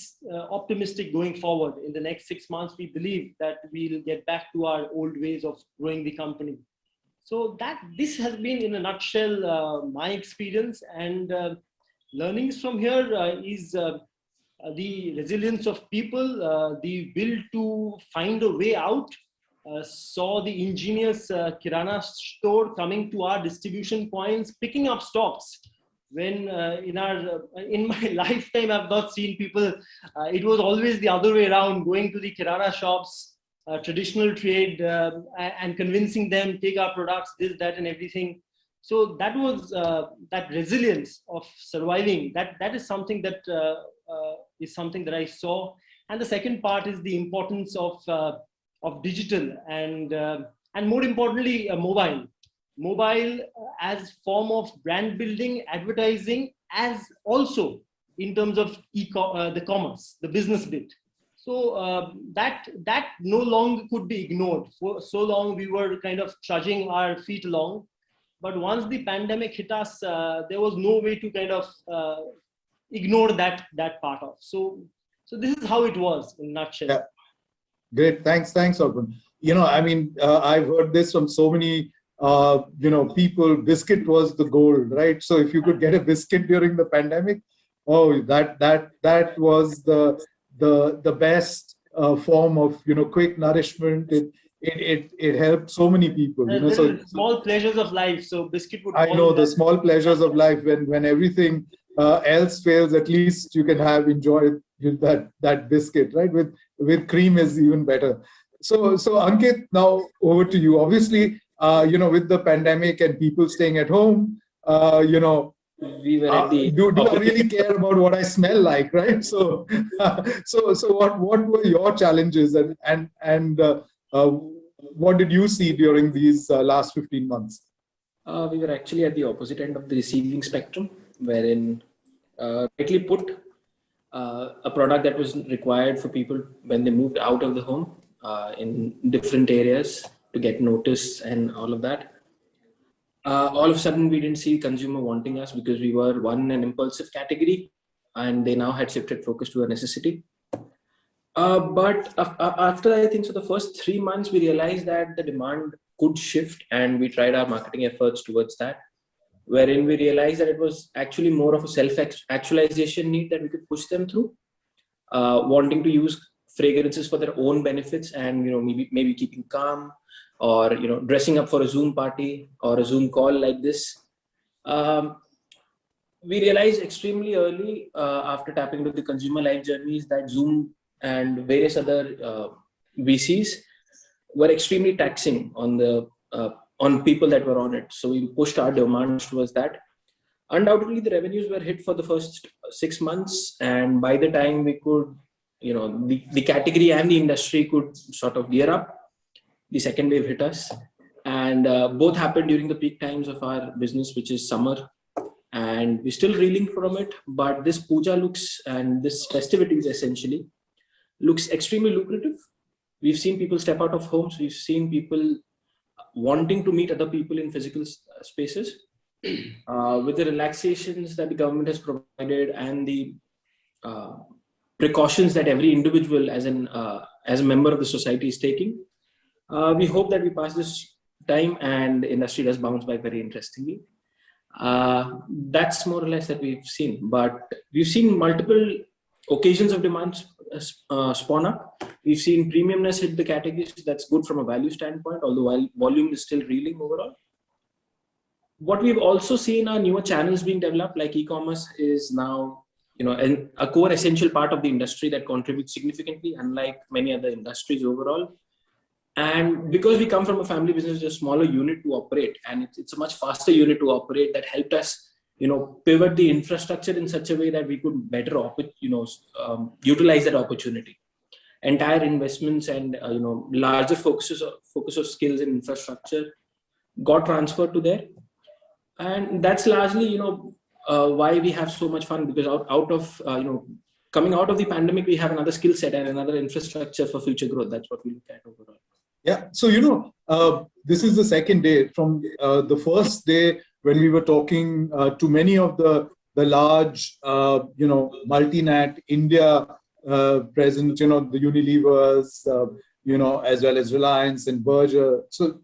optimistic going forward. In the next 6 months, we believe that we'll get back to our old ways of growing the company. So this has been, in a nutshell, my experience, and learnings from here is the resilience of people, the will to find a way out. Saw the ingenious Kirana store coming to our distribution points, picking up stocks when in my lifetime I've not seen people. It was always the other way around, going to the kirana shops, traditional trade, and convincing them take our products, this, that, and everything. So that was that resilience of surviving. That is something that I saw. And the second part is the importance of digital and more importantly, mobile as form of brand building, advertising, as also in terms of the commerce, the business bit. So that no longer could be ignored. For so long we were kind of trudging our feet along, but once the pandemic hit us, there was no way to kind of ignore that part of. So this is how it was in a nutshell. Yeah. Great, thanks, Arpan. I mean, I've heard this from so many people. Biscuit was the gold, right? So if you could get a biscuit during the pandemic, that was the best form of quick nourishment. It helped so many people. So small pleasures of life. So biscuit would. I know the small pleasures of life. When everything else fails, at least you can enjoy that biscuit, right? With cream is even better. So Ankit, now over to you. Obviously, with the pandemic and people staying at home, we were at the do I really care about what I smell like, right? So what were your challenges and what did you see during these last 15 months? We were actually at the opposite end of the receiving spectrum, wherein rightly put, a product that was required for people when they moved out of the home in different areas to get notice and all of that. All of a sudden, we didn't see consumer wanting us because we were an impulsive category, and they now had shifted focus to a necessity. But after, I think, so the first 3 months, we realized that the demand could shift, and we tried our marketing efforts towards that, wherein we realized that it was actually more of a self-actualization need that we could push them through, wanting to use fragrances for their own benefits and, maybe keeping calm, or, dressing up for a Zoom party or a Zoom call like this. We realized extremely early after tapping into the consumer life journeys that Zoom and various other VCs were extremely taxing on people that were on it. So we pushed our demands towards that. Undoubtedly, the revenues were hit for the first 6 months. And by the time we could, the category and the industry could sort of gear up, the second wave hit us. And both happened during the peak times of our business, which is summer. And we're still reeling from it. But this puja looks, and this festivities essentially, looks extremely lucrative. We've seen people step out of homes. We've seen people wanting to meet other people in physical spaces. With the relaxations that the government has provided and the precautions that every individual as a member of the society is taking, we hope that we pass this time and the industry does bounce back very interestingly. That's more or less that we've seen. But we've seen multiple occasions of demand spawn up. We've seen premiumness hit the categories. That's good from a value standpoint, although volume is still reeling overall. What we've also seen are newer channels being developed, like e-commerce is now, a core essential part of the industry that contributes significantly, unlike many other industries overall. And because we come from a family business, it's a smaller unit to operate, and it's a much faster unit to operate that helped us, pivot the infrastructure in such a way that we could better, utilize that opportunity. Entire investments and larger focus of skills and infrastructure got transferred to there, and that's largely why we have so much fun, because coming out of the pandemic, we have another skill set and another infrastructure for future growth. That's what we look at overall. Yeah. So this is the second day. From the first day when we were talking to many of the large multinat India present, the Unilevers, as well as Reliance and Berger. So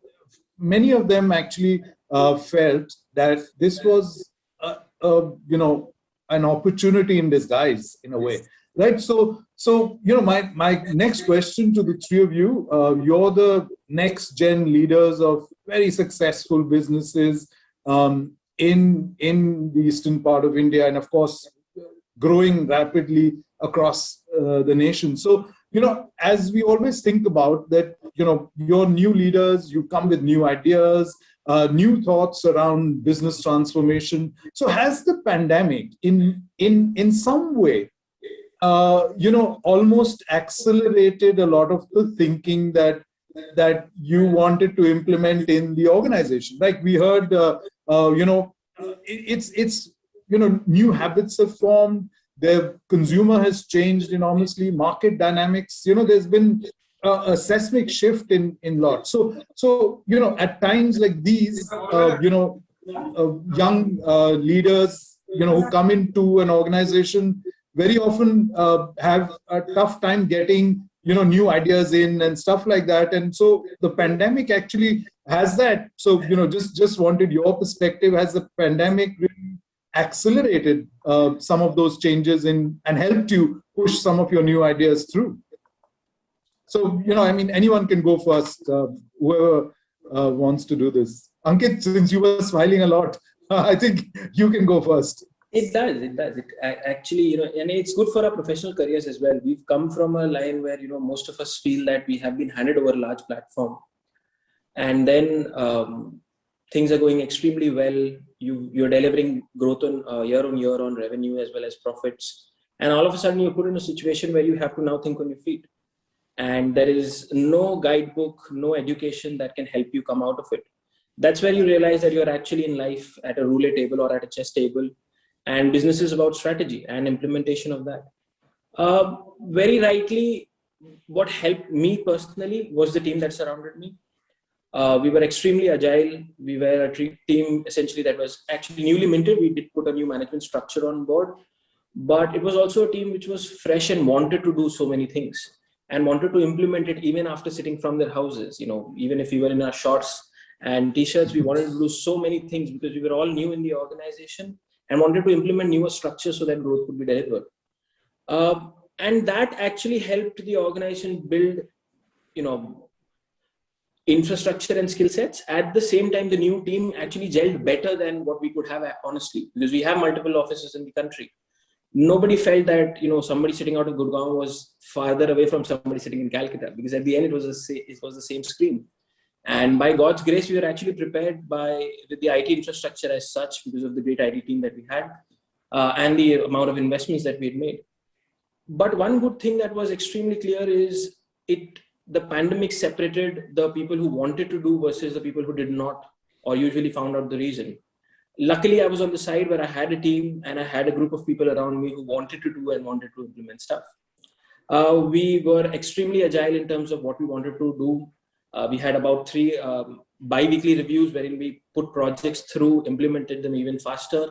many of them actually felt that this was, an opportunity in disguise in a way, right? So my next question to the three of you, you're the next gen leaders of very successful businesses. in the eastern part of India, and of course, growing rapidly across the nation. So, as we always think about that, your new leaders, you come with new ideas, new thoughts around business transformation. So has the pandemic in some way, almost accelerated a lot of the thinking that you wanted to implement in the organization? Like we heard, it's new habits have formed. The consumer has changed enormously. Market dynamics, there's been a seismic shift in lot. So at times like these, young leaders, who come into an organization very often have a tough time getting new ideas in and stuff like that. And so the pandemic actually has that. So just wanted your perspective. Has the pandemic really accelerated some of those changes and helped you push some of your new ideas through? So anyone can go first. Whoever wants to do this. Ankit, since you were smiling a lot, I think you can go first. It does. It actually, and it's good for our professional careers as well. We've come from a line where, most of us feel that we have been handed over a large platform. And then things are going extremely well. You're delivering growth on year on revenue as well as profits. And all of a sudden you're put in a situation where you have to now think on your feet. And there is no guidebook, no education that can help you come out of it. That's where you realize that you're actually in life at a roulette table or at a chess table. And business is about strategy and implementation of that. Very rightly, what helped me personally was the team that surrounded me. We were extremely agile. We were a team essentially that was actually newly minted. We did put a new management structure on board, but it was also a team which was fresh and wanted to do so many things and wanted to implement it even after sitting from their houses. Even if we were in our shorts and t-shirts, we wanted to do so many things because we were all new in the organization and wanted to implement newer structures so that growth could be delivered. And that actually helped the organization build, infrastructure and skill sets. At the same time, the new team actually gelled better than what we could have, honestly, because we have multiple offices in the country. Nobody felt that, somebody sitting out of Gurgaon was farther away from somebody sitting in Calcutta, because at the end, it was the same screen. And by God's grace, we were actually prepared with the IT infrastructure as such because of the great IT team that we had and the amount of investments that we had made. But one good thing that was extremely clear is the pandemic separated the people who wanted to do versus the people who did not, or usually found out the reason. Luckily, I was on the side where I had a team and I had a group of people around me who wanted to do and wanted to implement stuff. We were extremely agile in terms of what we wanted to do. We had about 3 bi-weekly reviews wherein we put projects through, implemented them even faster.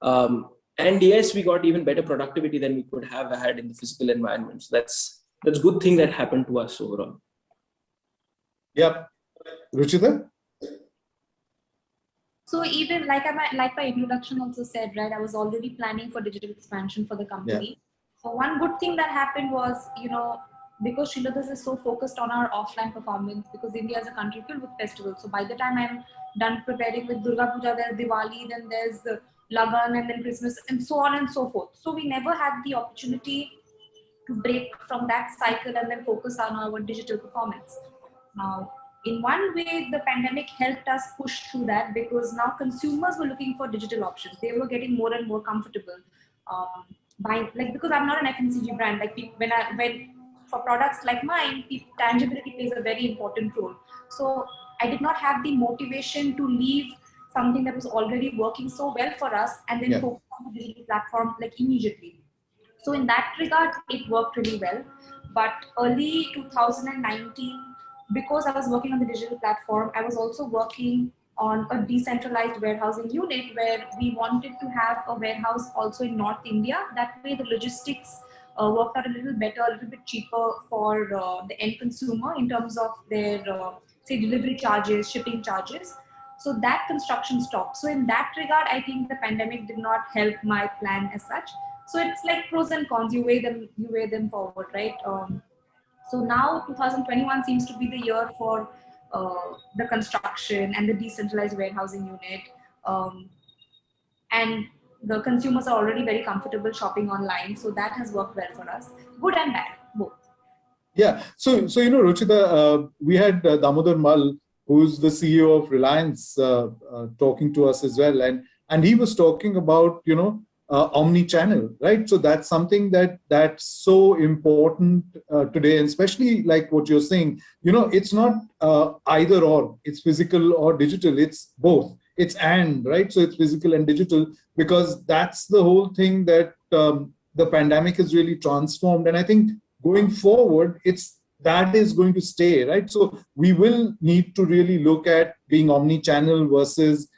And yes, we got even better productivity than we could have had in the physical environment. So that's a good thing that happened to us overall. Yep. Ruchita? So even like my introduction also said, right, I was already planning for digital expansion for the company. Yeah. So one good thing that happened was, because Sri Lanka is so focused on our offline performance, because India is a country filled with festivals. So by the time I'm done preparing with Durga Puja, there's Diwali, then there's Lagan, and then Christmas, and so on and so forth. So we never had the opportunity to break from that cycle and then focus on our digital performance. Now, in one way, the pandemic helped us push through that, because now consumers were looking for digital options. They were getting more and more comfortable buying, because I'm not an FMCG brand. When for products like mine, tangibility plays a very important role. So I did not have the motivation to leave something that was already working so well for us and then focus on the digital platform immediately. So in that regard, it worked really well. But early 2019, because I was working on the digital platform, I was also working on a decentralized warehousing unit where we wanted to have a warehouse also in North India. That way the logistics worked out a little better, a little bit cheaper for the end consumer in terms of their, say, delivery charges, shipping charges. So that construction stopped. So in that regard, I think the pandemic did not help my plan as such. So it's like pros and cons, you weigh them forward, right? So now 2021 seems to be the year for the construction and the decentralized warehousing unit. and the consumers are already very comfortable shopping online. So that has worked well for us, good and bad, both. Yeah. So Ruchita, we had Damodar Mal, who's the CEO of Reliance, talking to us as well, and he was talking about omni-channel, right? So that's something that's so important today, and especially like what you're saying. It's not either or. It's physical or digital. It's both. It's and, right? So it's physical and digital, because that's the whole thing that the pandemic has really transformed. And I think going forward, that is going to stay, right? So we will need to really look at being omni-channel versus,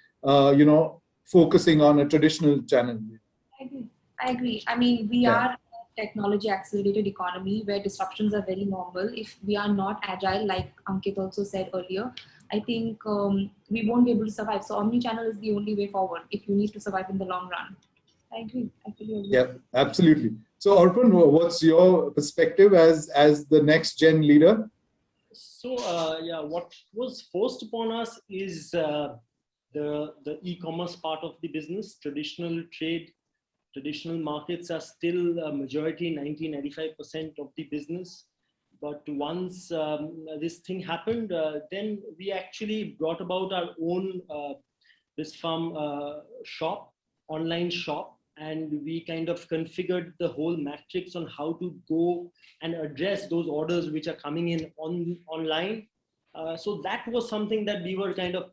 focusing on a traditional channel. I agree. I mean, we are a technology accelerated economy where disruptions are very normal. If we are not agile, like Ankit also said earlier, I think we won't be able to survive. So omni-channel is the only way forward if you need to survive in the long run. I agree. I fully agree. Yeah, absolutely. So Arpan, what's your perspective as the next gen leader? So what was forced upon us is the e-commerce part of the business. Traditional trade, traditional markets are still a majority, 90-95% of the business. But once this thing happened, then we actually brought about our own BizFarm shop, online shop, and we kind of configured the whole matrix on how to go and address those orders which are coming in online. So that was something that we were kind of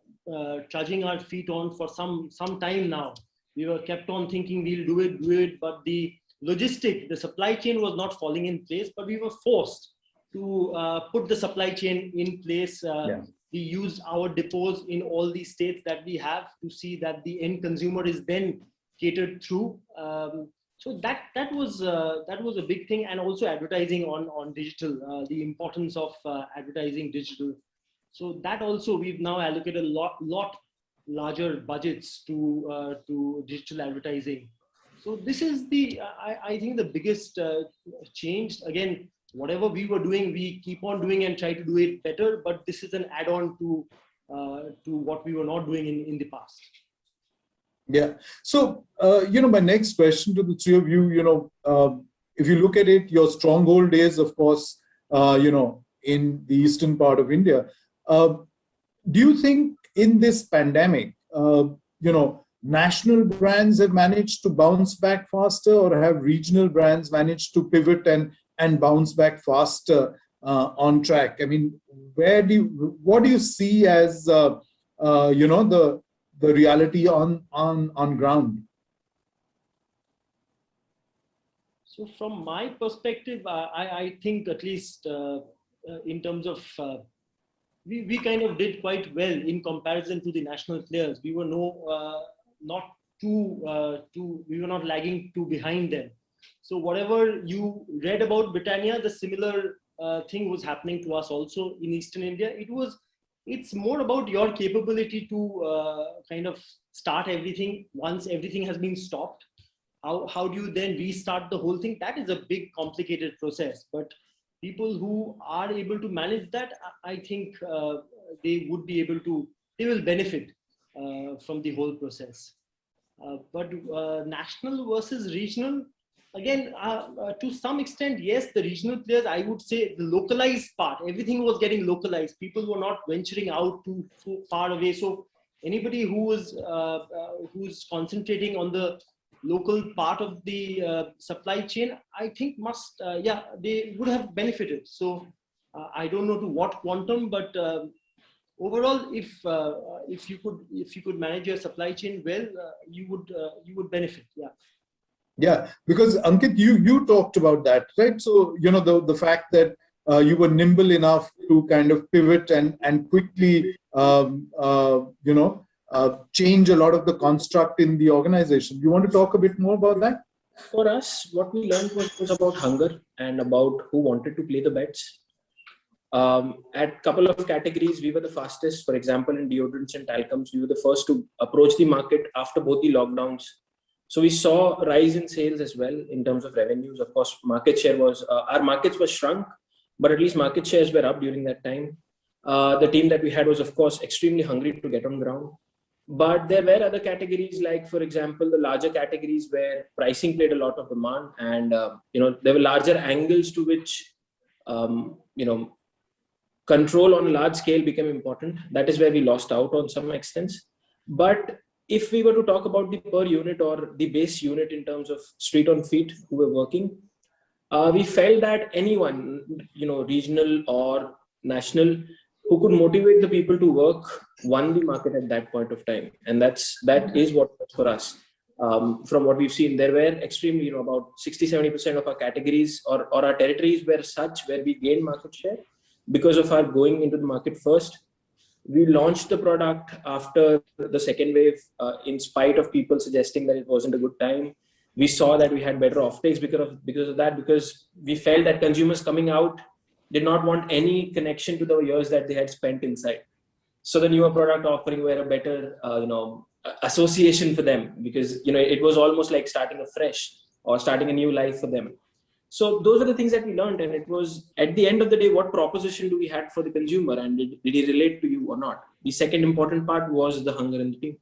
trudging our feet on for some time now. We were kept on thinking we'll do it, but the supply chain was not falling in place, but we were forced to put the supply chain in place. We used our depots in all the states that we have to see that the end consumer is then catered through. So that was a big thing, and also advertising on digital, the importance of advertising digital. So that also we've now allocated a lot larger budgets to digital advertising. So this is I think the biggest change. Again, whatever we were doing, we keep on doing and try to do it better. But this is an add-on to what we were not doing in the past. Yeah. So, my next question to the three of you, if you look at it, your stronghold is, of course, in the eastern part of India. Do you think in this pandemic, national brands have managed to bounce back faster, or have regional brands managed to pivot and bounce back faster on track? I mean, what do you see as, the reality on ground? So from my perspective, I think at least in terms of, we kind of did quite well in comparison to the national players. We were not lagging too behind them. So whatever you read about Britannia, the similar thing was happening to us also in Eastern India. It's more about your capability to kind of start everything once everything has been stopped. How do you then restart the whole thing? That is a big, complicated process. But people who are able to manage that, I think they will benefit from the whole process. But national versus regional, again, to some extent, yes, the regional players, I would say the localized part, everything was getting localized. People were not venturing out too far away. So anybody who's concentrating on the local part of the supply chain, I think they would have benefited. So I don't know to what quantum, but overall, if you could manage your supply chain well, you would benefit. Yeah. Yeah, because Ankit, you talked about that, right? So, the fact that you were nimble enough to kind of pivot and quickly, change a lot of the construct in the organization. You want to talk a bit more about that? For us, what we learned was about hunger and about who wanted to play the bets. At a couple of categories, we were the fastest. For example, in deodorants and talcums, we were the first to approach the market after both the lockdowns. So we saw a rise in sales as well in terms of revenues. Of course, market share our markets were shrunk, but at least market shares were up during that time. The team that we had was, of course, extremely hungry to get on ground. But there were other categories, like, for example, the larger categories where pricing played a lot of demand, and there were larger angles to which control on a large scale became important. That is where we lost out on some extents. But if we were to talk about the per unit or the base unit in terms of street on feet who were working, we felt that anyone, regional or national, who could motivate the people to work won the market at that point of time. And that is what for us. From what we've seen, there were extremely, about 60-70% of our categories or our territories were such where we gained market share because of our going into the market first. We launched the product after the second wave, in spite of people suggesting that it wasn't a good time. We saw that we had better offtakes because of that, because we felt that consumers coming out did not want any connection to the years that they had spent inside. So the newer product offering were a better, association for them, because, it was almost like starting afresh or starting a new life for them. So those are the things that we learned. And it was, at the end of the day, what proposition do we have for the consumer, and did he relate to you or not? The second important part was the hunger in the team.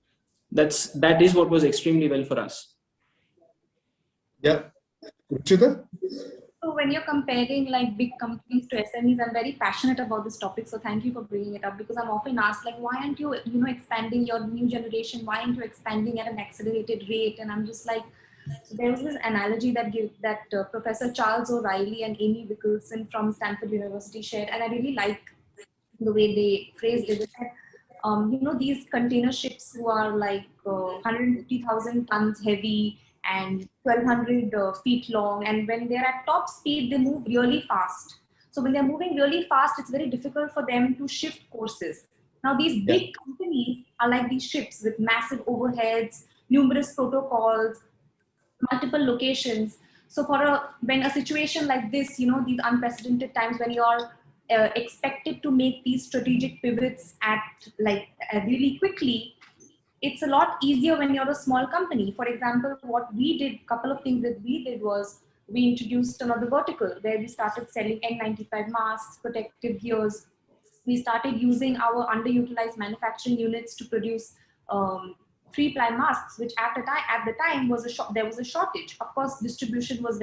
That is what was extremely well for us. Yeah. Ruchita? So when you're comparing like big companies to SMEs, I'm very passionate about this topic. So thank you for bringing it up, because I'm often asked, like, why aren't you, expanding your new generation? Why aren't you expanding at an accelerated rate? And I'm just like, so there was this analogy that Professor Charles O'Reilly and Amy Wickelson from Stanford University shared, and I really like the way they phrased it. They said, these container ships who are like 150,000 tons heavy and 1,200 feet long, and when they're at top speed, they move really fast. So when they're moving really fast, it's very difficult for them to shift courses. Now these big companies are like these ships with massive overheads, numerous protocols, multiple locations. So when a situation like this, these unprecedented times when you're expected to make these strategic pivots really quickly, it's a lot easier when you're a small company. For example, couple of things that we did was we introduced another vertical where we started selling N95 masks, protective gears. We started using our underutilized manufacturing units to produce 3-ply masks, which at the time there was a shortage. Of course, distribution was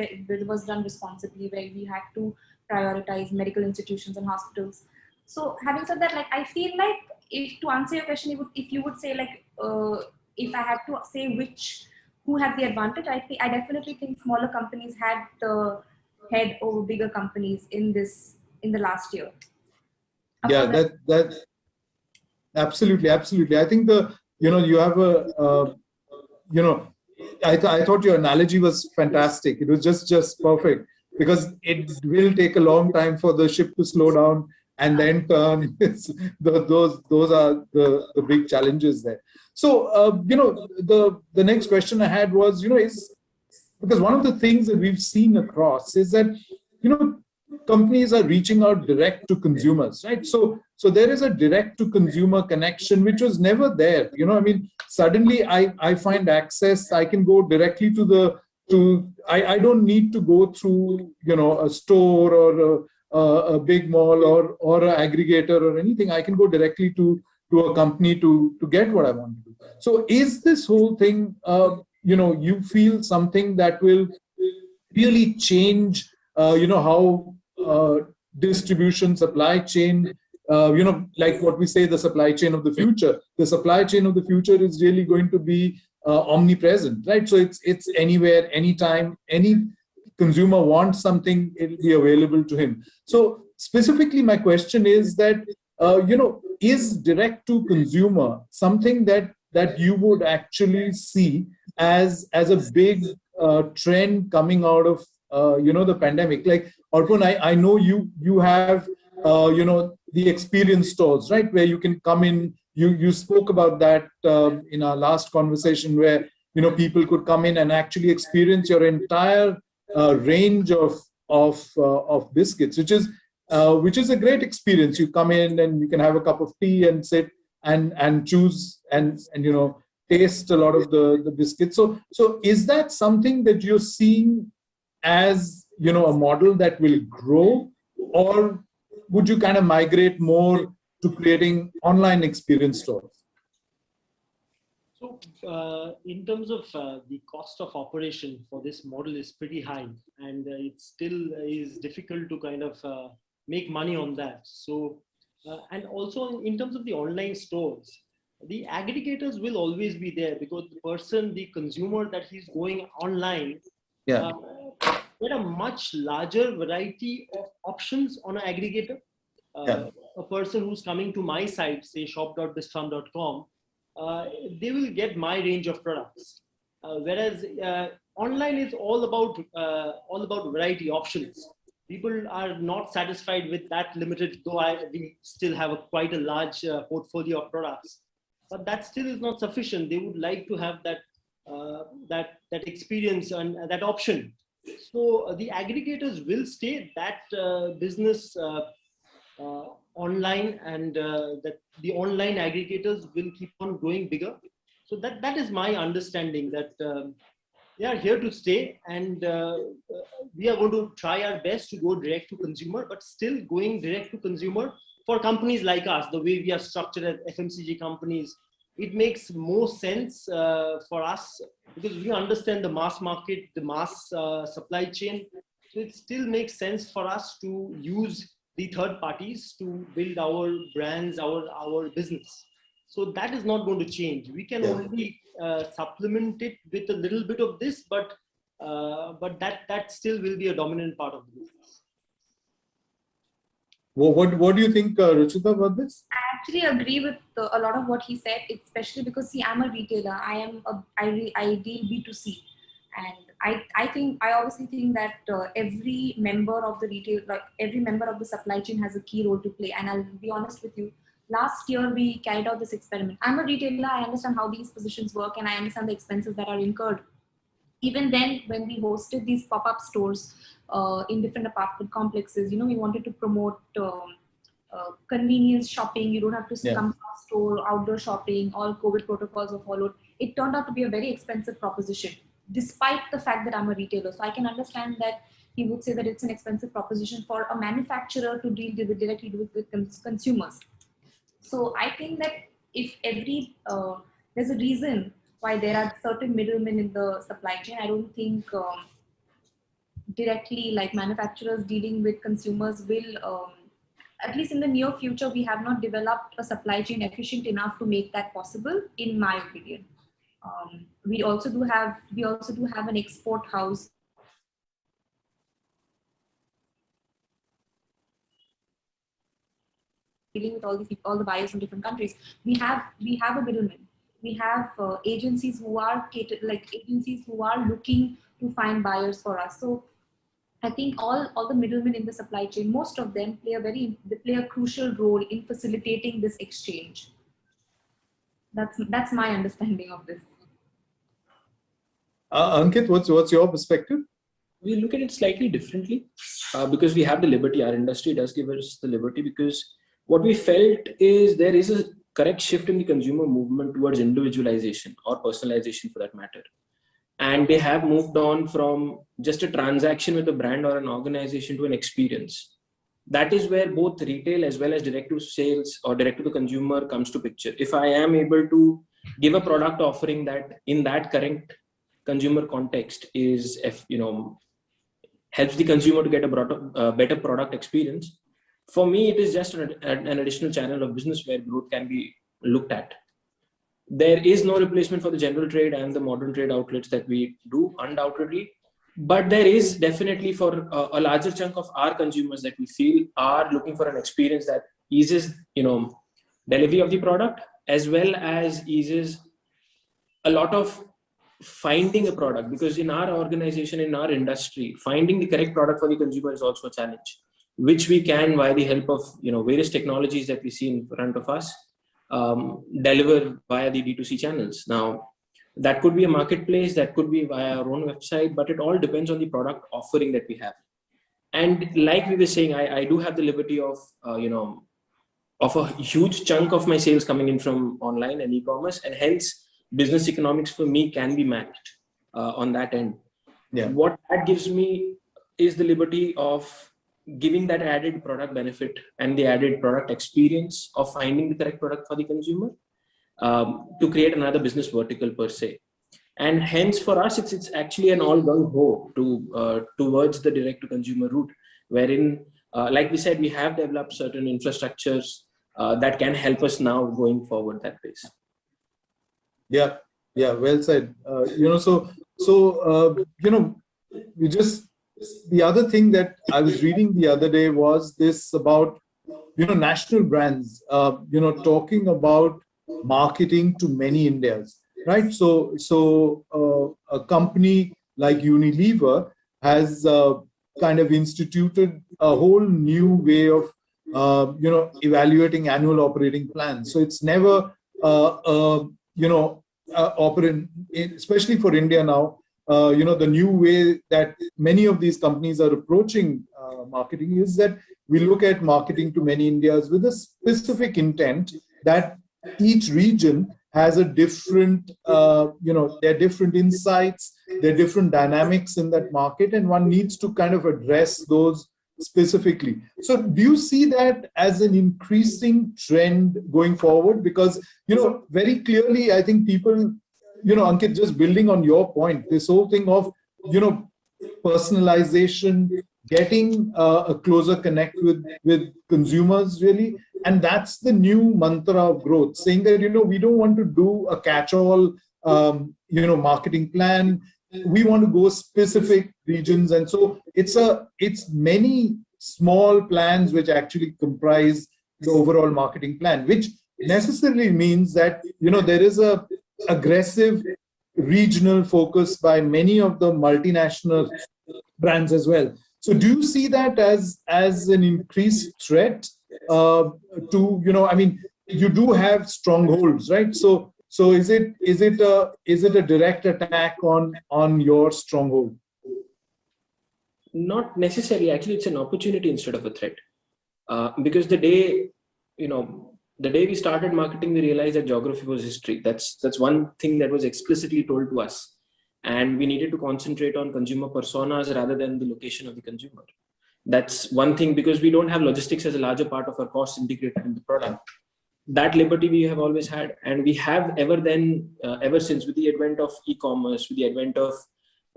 done responsibly, where we had to prioritize medical institutions and hospitals. So having said that, I feel like, if to answer your question, if you would say if I had to say who had the advantage, I definitely think smaller companies had the head over bigger companies in the last year. Yeah, that absolutely. I think you have I thought your analogy was fantastic. It was just perfect, because it will take a long time for the ship to slow down and then turn. Those are the big challenges there. So, the next question I had was, is because one of the things that we've seen across is that, companies are reaching out direct to consumers, right? So there is a direct to consumer connection, which was never there. Suddenly I find access, I can go directly I don't need to go through, a store or a big mall or an aggregator or anything. I can go directly to a company to get what I want to do. So is this whole thing, you feel something that will really change, how distribution, supply chain, like what we say, the supply chain of the future. The supply chain of the future is really going to be omnipresent, right? So it's anywhere, anytime, any consumer wants something, it'll be available to him. So specifically, my question is that, is direct to consumer something that you would actually see as a big trend coming out of the pandemic? Like, Arpan, I know you have the experience stores, right, where you can come in. You spoke about that in our last conversation, where people could come in and actually experience your entire range of biscuits, which is a great experience. You come in and you can have a cup of tea and sit and choose and taste a lot of the biscuits. So is that something that you're seeing as a model that will grow, or would you kind of migrate more to creating online experience stores? So in terms of the cost of operation for this model is pretty high, and it still is difficult to kind of make money on that. So, and also in terms of the online stores, the aggregators will always be there because the person, the consumer that he's going online, Yeah. get a much larger variety of options on an aggregator. A person who's coming to my site, say shop.bisfarm.com, they will get my range of products. Whereas online is all about variety options. People are not satisfied with that limited, though we still have quite a large portfolio of products. But that still is not sufficient. They would like to have that that experience and that option. So the aggregators will stay. That business online, and that the online aggregators will keep on growing bigger. So that is my understanding, that they are here to stay, and we are going to try our best to go direct to consumer, but still going direct to consumer for companies like us, the way we are structured as FMCG companies, it makes more sense for us because we understand the mass market, the mass supply chain. So it still makes sense for us to use the third parties to build our brands, our business. So that is not going to change. We can only supplement it with a little bit of this, but that still will be a dominant part of the business. Well, what do you think, Ruchita, about this? I actually agree with a lot of what he said, especially because, see, I'm a retailer. I deal B2C, and I obviously think that every member of the retail, like every member of the supply chain, has a key role to play. And I'll be honest with you. Last year, we carried out this experiment. I'm a retailer. I understand how these positions work, and I understand the expenses that are incurred. Even then, when we hosted these pop-up stores in different apartment complexes, we wanted to promote convenience shopping. You don't have to come to our store, outdoor shopping, all COVID protocols are followed. It turned out to be a very expensive proposition, despite the fact that I'm a retailer. So I can understand that he would say that it's an expensive proposition for a manufacturer to deal directly with consumers. So I think that if there's a reason why there are certain middlemen in the supply chain. I don't think directly, like manufacturers dealing with consumers, will, at least in the near future, we have not developed a supply chain efficient enough to make that possible, in my opinion. We also do have an export house. Dealing with all the buyers from different countries, we have a middleman. We have agencies who are looking to find buyers for us. So I think all the middlemen in the supply chain, most of them play a crucial role in facilitating this exchange. That's my understanding of this. Ankit, what's your perspective? We look at it slightly differently because we have the liberty. Our industry does give us the liberty, because what we felt is there is a correct shift in the consumer movement towards individualization or personalization, for that matter. And they have moved on from just a transaction with a brand or an organization to an experience. That is where both retail as well as direct to sales or direct to the consumer comes to picture. If I am able to give a product offering that in that current consumer context is, helps the consumer to get a better product experience, for me, it is just an additional channel of business where growth can be looked at. There is no replacement for the general trade and the modern trade outlets that we do, undoubtedly. But there is definitely for a larger chunk of our consumers that we feel are looking for an experience that eases, delivery of the product, as well as eases a lot of finding a product. Because in our organization, in our industry, finding the correct product for the consumer is also a challenge, which we can, by the help of various technologies that we see in front of us, deliver via the D2C channels. Now, that could be a marketplace, that could be via our own website, but it all depends on the product offering that we have. And like we were saying, I do have the liberty of, of a huge chunk of my sales coming in from online and e-commerce, and hence business economics for me can be matched on that end. Yeah. What that gives me is the liberty of giving that added product benefit and the added product experience of finding the correct product for the consumer, to create another business vertical per se. And hence for us, it's actually an all gung ho towards the direct to consumer route, wherein, like we said, we have developed certain infrastructures that can help us now going forward that pace. Yeah, well said. We just, the other thing that I was reading the other day was this about, national brands, talking about marketing to many Indias, right? So a company like Unilever has kind of instituted a whole new way of, evaluating annual operating plans. So it's never, especially for India now, the new way that many of these companies are approaching marketing is that we look at marketing to many Indias with a specific intent that each region has a different, their different insights, their different dynamics in that market, and one needs to kind of address those specifically. So do you see that as an increasing trend going forward? Because, very clearly, I think people, Ankit, just building on your point, this whole thing of, personalization, getting a closer connect with consumers, really. And that's the new mantra of growth, saying that, we don't want to do a catch-all, marketing plan. We want to go specific regions. And so it's many small plans which actually comprise the overall marketing plan, which necessarily means that, there is a aggressive regional focus by many of the multinational brands as well. So do you see that as an increased threat to, you do have strongholds, right? So is it a direct attack on your stronghold? Not necessarily. Actually, it's an opportunity instead of a threat. Because the day we started marketing, we realized that geography was history. That's one thing that was explicitly told to us. And we needed to concentrate on consumer personas rather than the location of the consumer. That's one thing, because we don't have logistics as a larger part of our costs integrated in the product. That liberty we have always had, and we have ever since, with the advent of e-commerce, with the advent of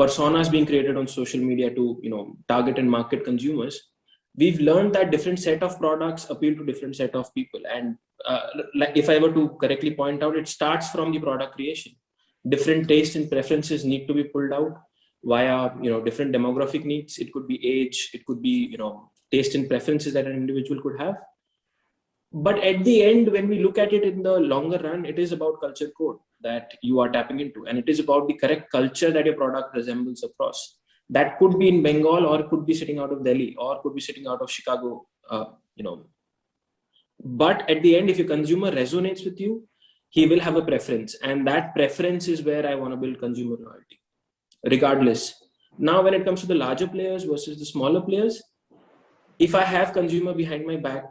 personas being created on social media to target and market consumers. We've learned that different set of products appeal to different set of people. And like if I were to correctly point out, it starts from the product creation. Different tastes and preferences need to be pulled out via different demographic needs. It could be age, it could be taste and preferences that an individual could have. But at the end, when we look at it in the longer run, it is about culture code that you are tapping into, and it is about the correct culture that your product resembles across. That could be in Bengal, or could be sitting out of Delhi, or could be sitting out of Chicago. But at the end, if your consumer resonates with you, he will have a preference, and that preference is where I want to build consumer loyalty, regardless. Now, when it comes to the larger players versus the smaller players, if I have consumer behind my back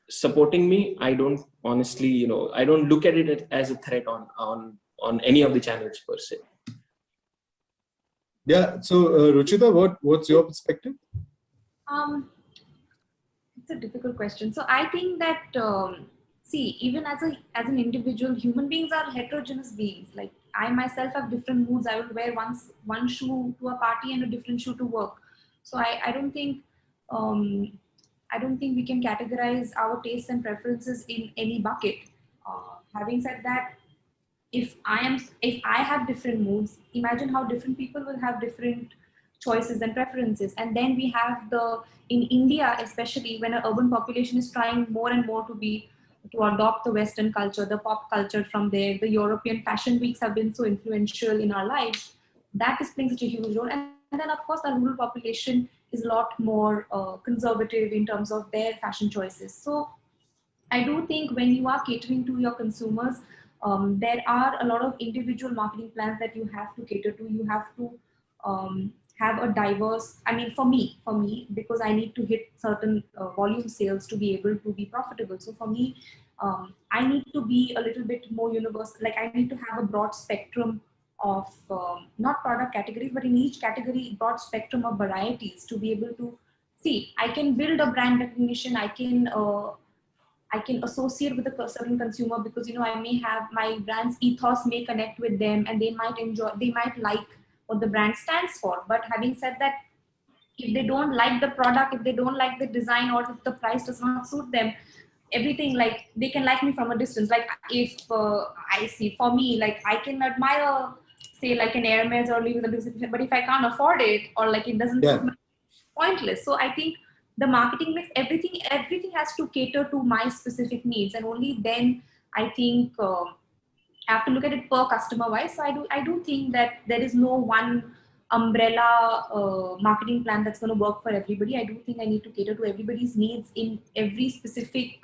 supporting me, I don't honestly, I don't look at it as a threat on any of the channels per se. Yeah. So, Ruchita, what's your perspective? It's a difficult question. So I think that even as an individual, human beings are heterogeneous beings. Like I myself have different moods. I will wear one shoe to a party and a different shoe to work. So I don't think we can categorize our tastes and preferences in any bucket. Having said that, if I have different moods, imagine how different people will have different choices and preferences. And then we have in India, especially when an urban population is trying more and more to adopt the Western culture, the pop culture from there, the European fashion weeks have been so influential in our lives. That is playing such a huge role. And then of course, the rural population is a lot more conservative in terms of their fashion choices. So I do think when you are catering to your consumers, there are a lot of individual marketing plans that you have to cater to. You have to have a diverse, for me, because I need to hit certain volume sales to be able to be profitable. So for me, I need to be a little bit more universal. Like I need to have a broad spectrum of not product categories, but in each category, broad spectrum of varieties to be able to see. I can build a brand recognition. I I can associate with a certain consumer because, you know, I may have my brand's ethos may connect with them and they might like what the brand stands for. But having said that, if they don't like the product, if they don't like the design, or if the price does not suit them, everything, like, they can like me from a distance. Like, if I see, for me, like, I can admire, say, like an Hermes or Louis Vuitton, but if I can't afford it, or like it doesn't suit me, pointless. So I think the marketing mix, everything has to cater to my specific needs, and only then I think I have to look at it per customer wise. So I do think that there is no one umbrella marketing plan that's going to work for everybody. I do think I need to cater to everybody's needs in every specific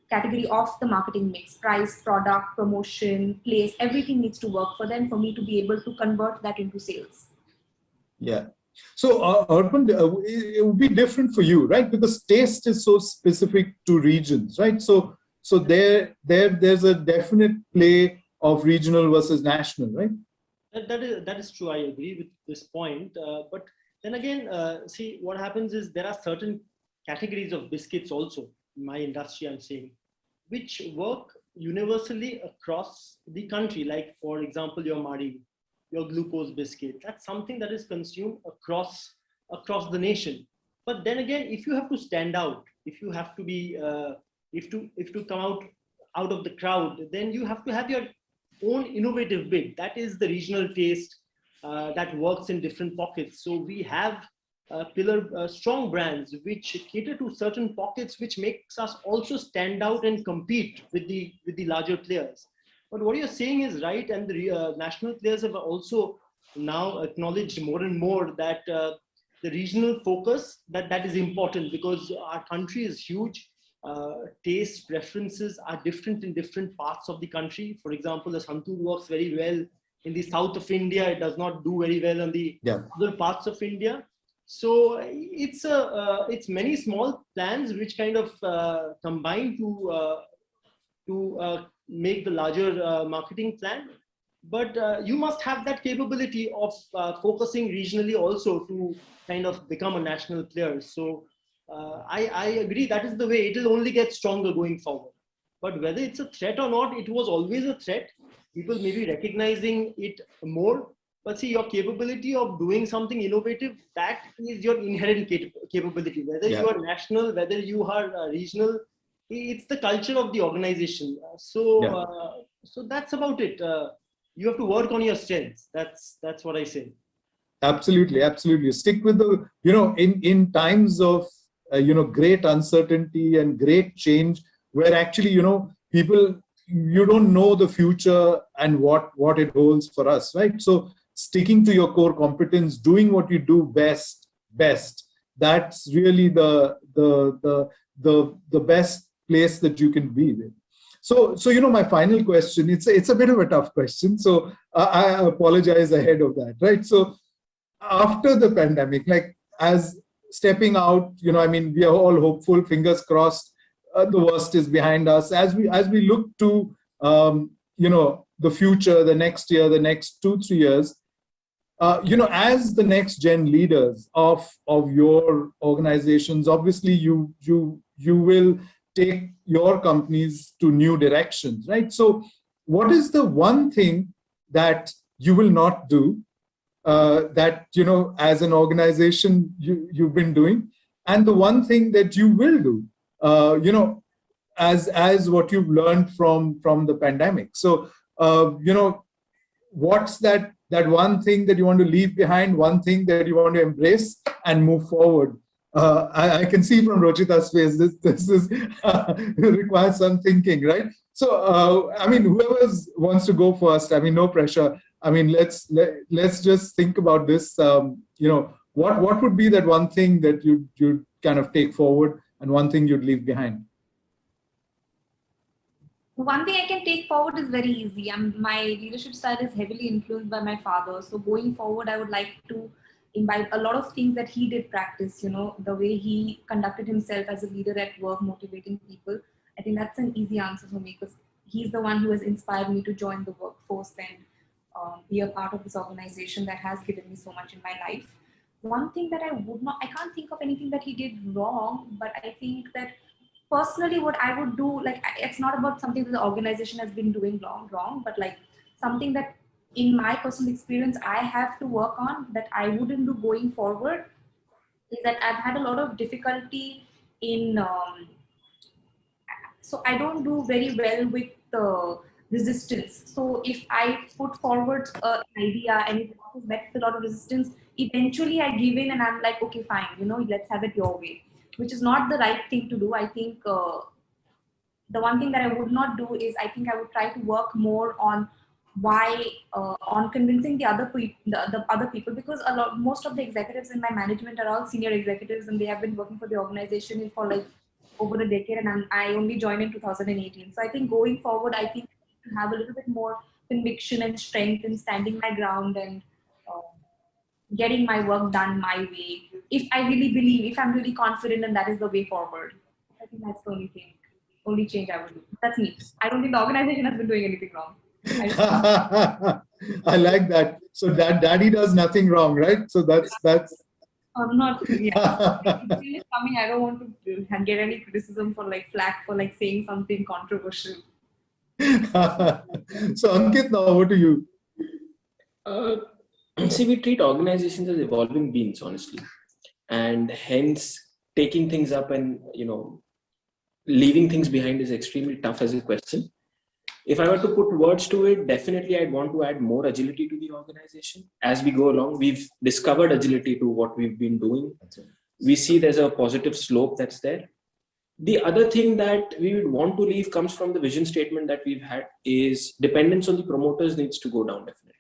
category of the marketing mix: price, product, promotion, place. Everything needs to work for them for me to be able to convert that into sales. Yeah. So, Urban, it would be different for you, right? Because taste is so specific to regions, right? So there's a definite play of regional versus national, right? That is true. I agree with this point. But then again, see, what happens is there are certain categories of biscuits also in my industry, I'm saying, which work universally across the country. Like, for example, your Mari, your glucose biscuit. That's something that is consumed across the nation. But then again, if you have to stand out, if you have to be, if to come out of the crowd, then you have to have your own innovative bit. That is the regional taste that works in different pockets. So we have strong brands which cater to certain pockets, which makes us also stand out and compete with the larger players. But what you're saying is right, and the national players have also now acknowledged more and more that the regional focus that is important, because our country is huge. Taste preferences are different in different parts of the country. For example, the santoor works very well in the south of India. It does not do very well on the other parts of India. So it's many small plans which kind of combine to make the larger marketing plan. But you must have that capability of focusing regionally also to kind of become a national player. So I agree, that is the way. It will only get stronger going forward. But whether it's a threat or not, it was always a threat. People may be recognizing it more. But see, your capability of doing something innovative, that is your inherent capability. Whether you are national, whether you are regional, it's the culture of the organization. So that's about it. You have to work on your strengths. That's what I say. Absolutely. Stick with the, in times of, great uncertainty and great change, where actually, people, you don't know the future and what it holds for us, right? So sticking to your core competence, doing what you do best, that's really the best place that you can be with. So my final question, it's a bit of a tough question, so I apologize ahead of that, right? So after the pandemic, like, as stepping out, we are all hopeful, fingers crossed, the worst is behind us. As we look to the future, the next year, the next 2-3 years, as the next gen leaders of your organizations, obviously you will take your companies to new directions, right? So what is the one thing that you will not do that, as an organization you've been doing, and the one thing that you will do, as what you've learned from the pandemic? So, what's that one thing that you want to leave behind, one thing that you want to embrace and move forward? I can see from Rochita's face, this is requires some thinking, right? So, whoever wants to go first, no pressure. Let's just think about this. What would be that one thing that you'd kind of take forward, and one thing you'd leave behind? One thing I can take forward is very easy. My leadership style is heavily influenced by my father. So going forward, I would like to imbibe a lot of things that he did practice, the way he conducted himself as a leader at work, motivating people. I think that's an easy answer for me, because he's the one who has inspired me to join the workforce and be a part of this organization that has given me so much in my life. One thing that I can't think of anything that he did wrong, but I think that personally, what I would do, like, it's not about something that the organization has been doing wrong, but like something that in my personal experience, I have to work on that I wouldn't do going forward is that I've had a lot of difficulty in, so I don't do very well with resistance. So if I put forward an idea and it is met with a lot of resistance, eventually I give in and I'm like, okay, fine, let's have it your way, which is not the right thing to do. I think the one thing that I would not do is I think I would try to work more on why on convincing the other the other people, because most of the executives in my management are all senior executives and they have been working for the organization for like over a decade, and I only joined in 2018. So I think going forward, I think to have a little bit more conviction and strength in standing my ground and getting my work done my way. If I really believe, if I'm really confident, and that is the way forward. I think that's the only thing, only change I would do. That's me. I don't think the organization has been doing anything wrong. I like that. So daddy does nothing wrong, right? So that's. I'm not. Yeah. It's coming. I don't want to get any criticism for like flack for like saying something controversial. So Ankit, now over to you. See, we treat organizations as evolving beings, honestly, and hence taking things up and leaving things behind is extremely tough as a question. If I were to put words to it, definitely I'd want to add more agility to the organization. As we go along, we've discovered agility to what we've been doing. We see there's a positive slope that's there. The other thing that we would want to leave comes from the vision statement that we've had is dependence on the promoters needs to go down, definitely.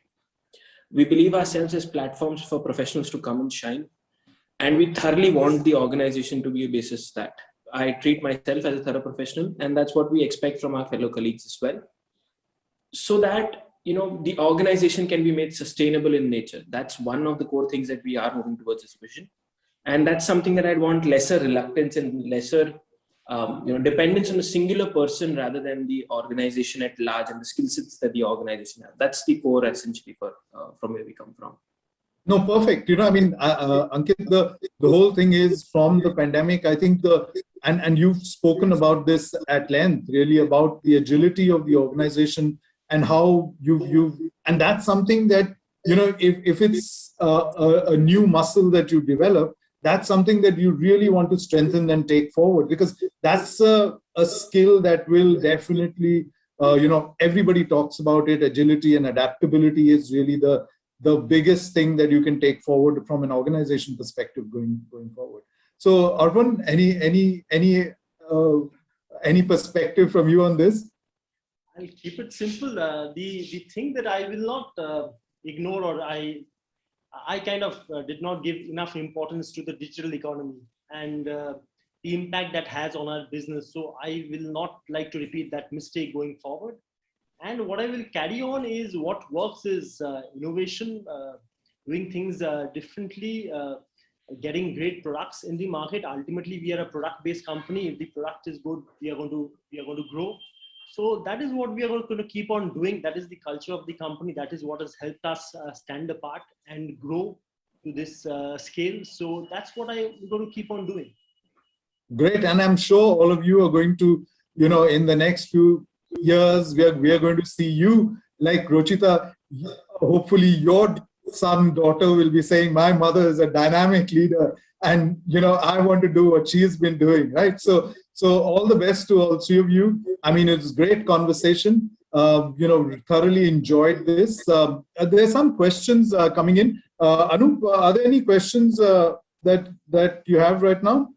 We believe ourselves as platforms for professionals to come and shine. And we thoroughly want the organization to be a basis that I treat myself as a thorough professional, and that's what we expect from our fellow colleagues as well. So that, the organization can be made sustainable in nature. That's one of the core things that we are moving towards this vision. And that's something that I'd want lesser reluctance and lesser, dependence on a singular person rather than the organization at large and the skill sets that the organization has. That's the core essentially from where we come from. No, perfect. Ankit, the whole thing is from the pandemic, I think and you've spoken about this at length, really about the agility of the organization and how and that's something that, if it's a new muscle that you develop, that's something that you really want to strengthen and take forward, because that's a skill that will definitely, everybody talks about it. Agility and adaptability is really the biggest thing that you can take forward from an organization perspective going forward. So Arpan, any perspective from you on this? I'll keep it simple. The thing that I will not ignore, or I kind of did not give enough importance to the digital economy and the impact that has on our business. So I will not like to repeat that mistake going forward. And what I will carry on is what works is innovation, doing things differently, getting great products in the market. Ultimately, we are a product-based company. If the product is good, we are going to grow. So that is what we are going to keep on doing. That is the culture of the company. That is what has helped us stand apart and grow to this scale. So that's what I'm going to keep on doing. Great. And I'm sure all of you are going to, in the next few years, we are going to see you like Rochita. Hopefully your son, daughter will be saying, my mother is a dynamic leader and, I want to do what she's been doing, right? So all the best to all three of you. I mean, it's a great conversation. Thoroughly enjoyed this. There are some questions coming in. Anup, are there any questions that you have right now?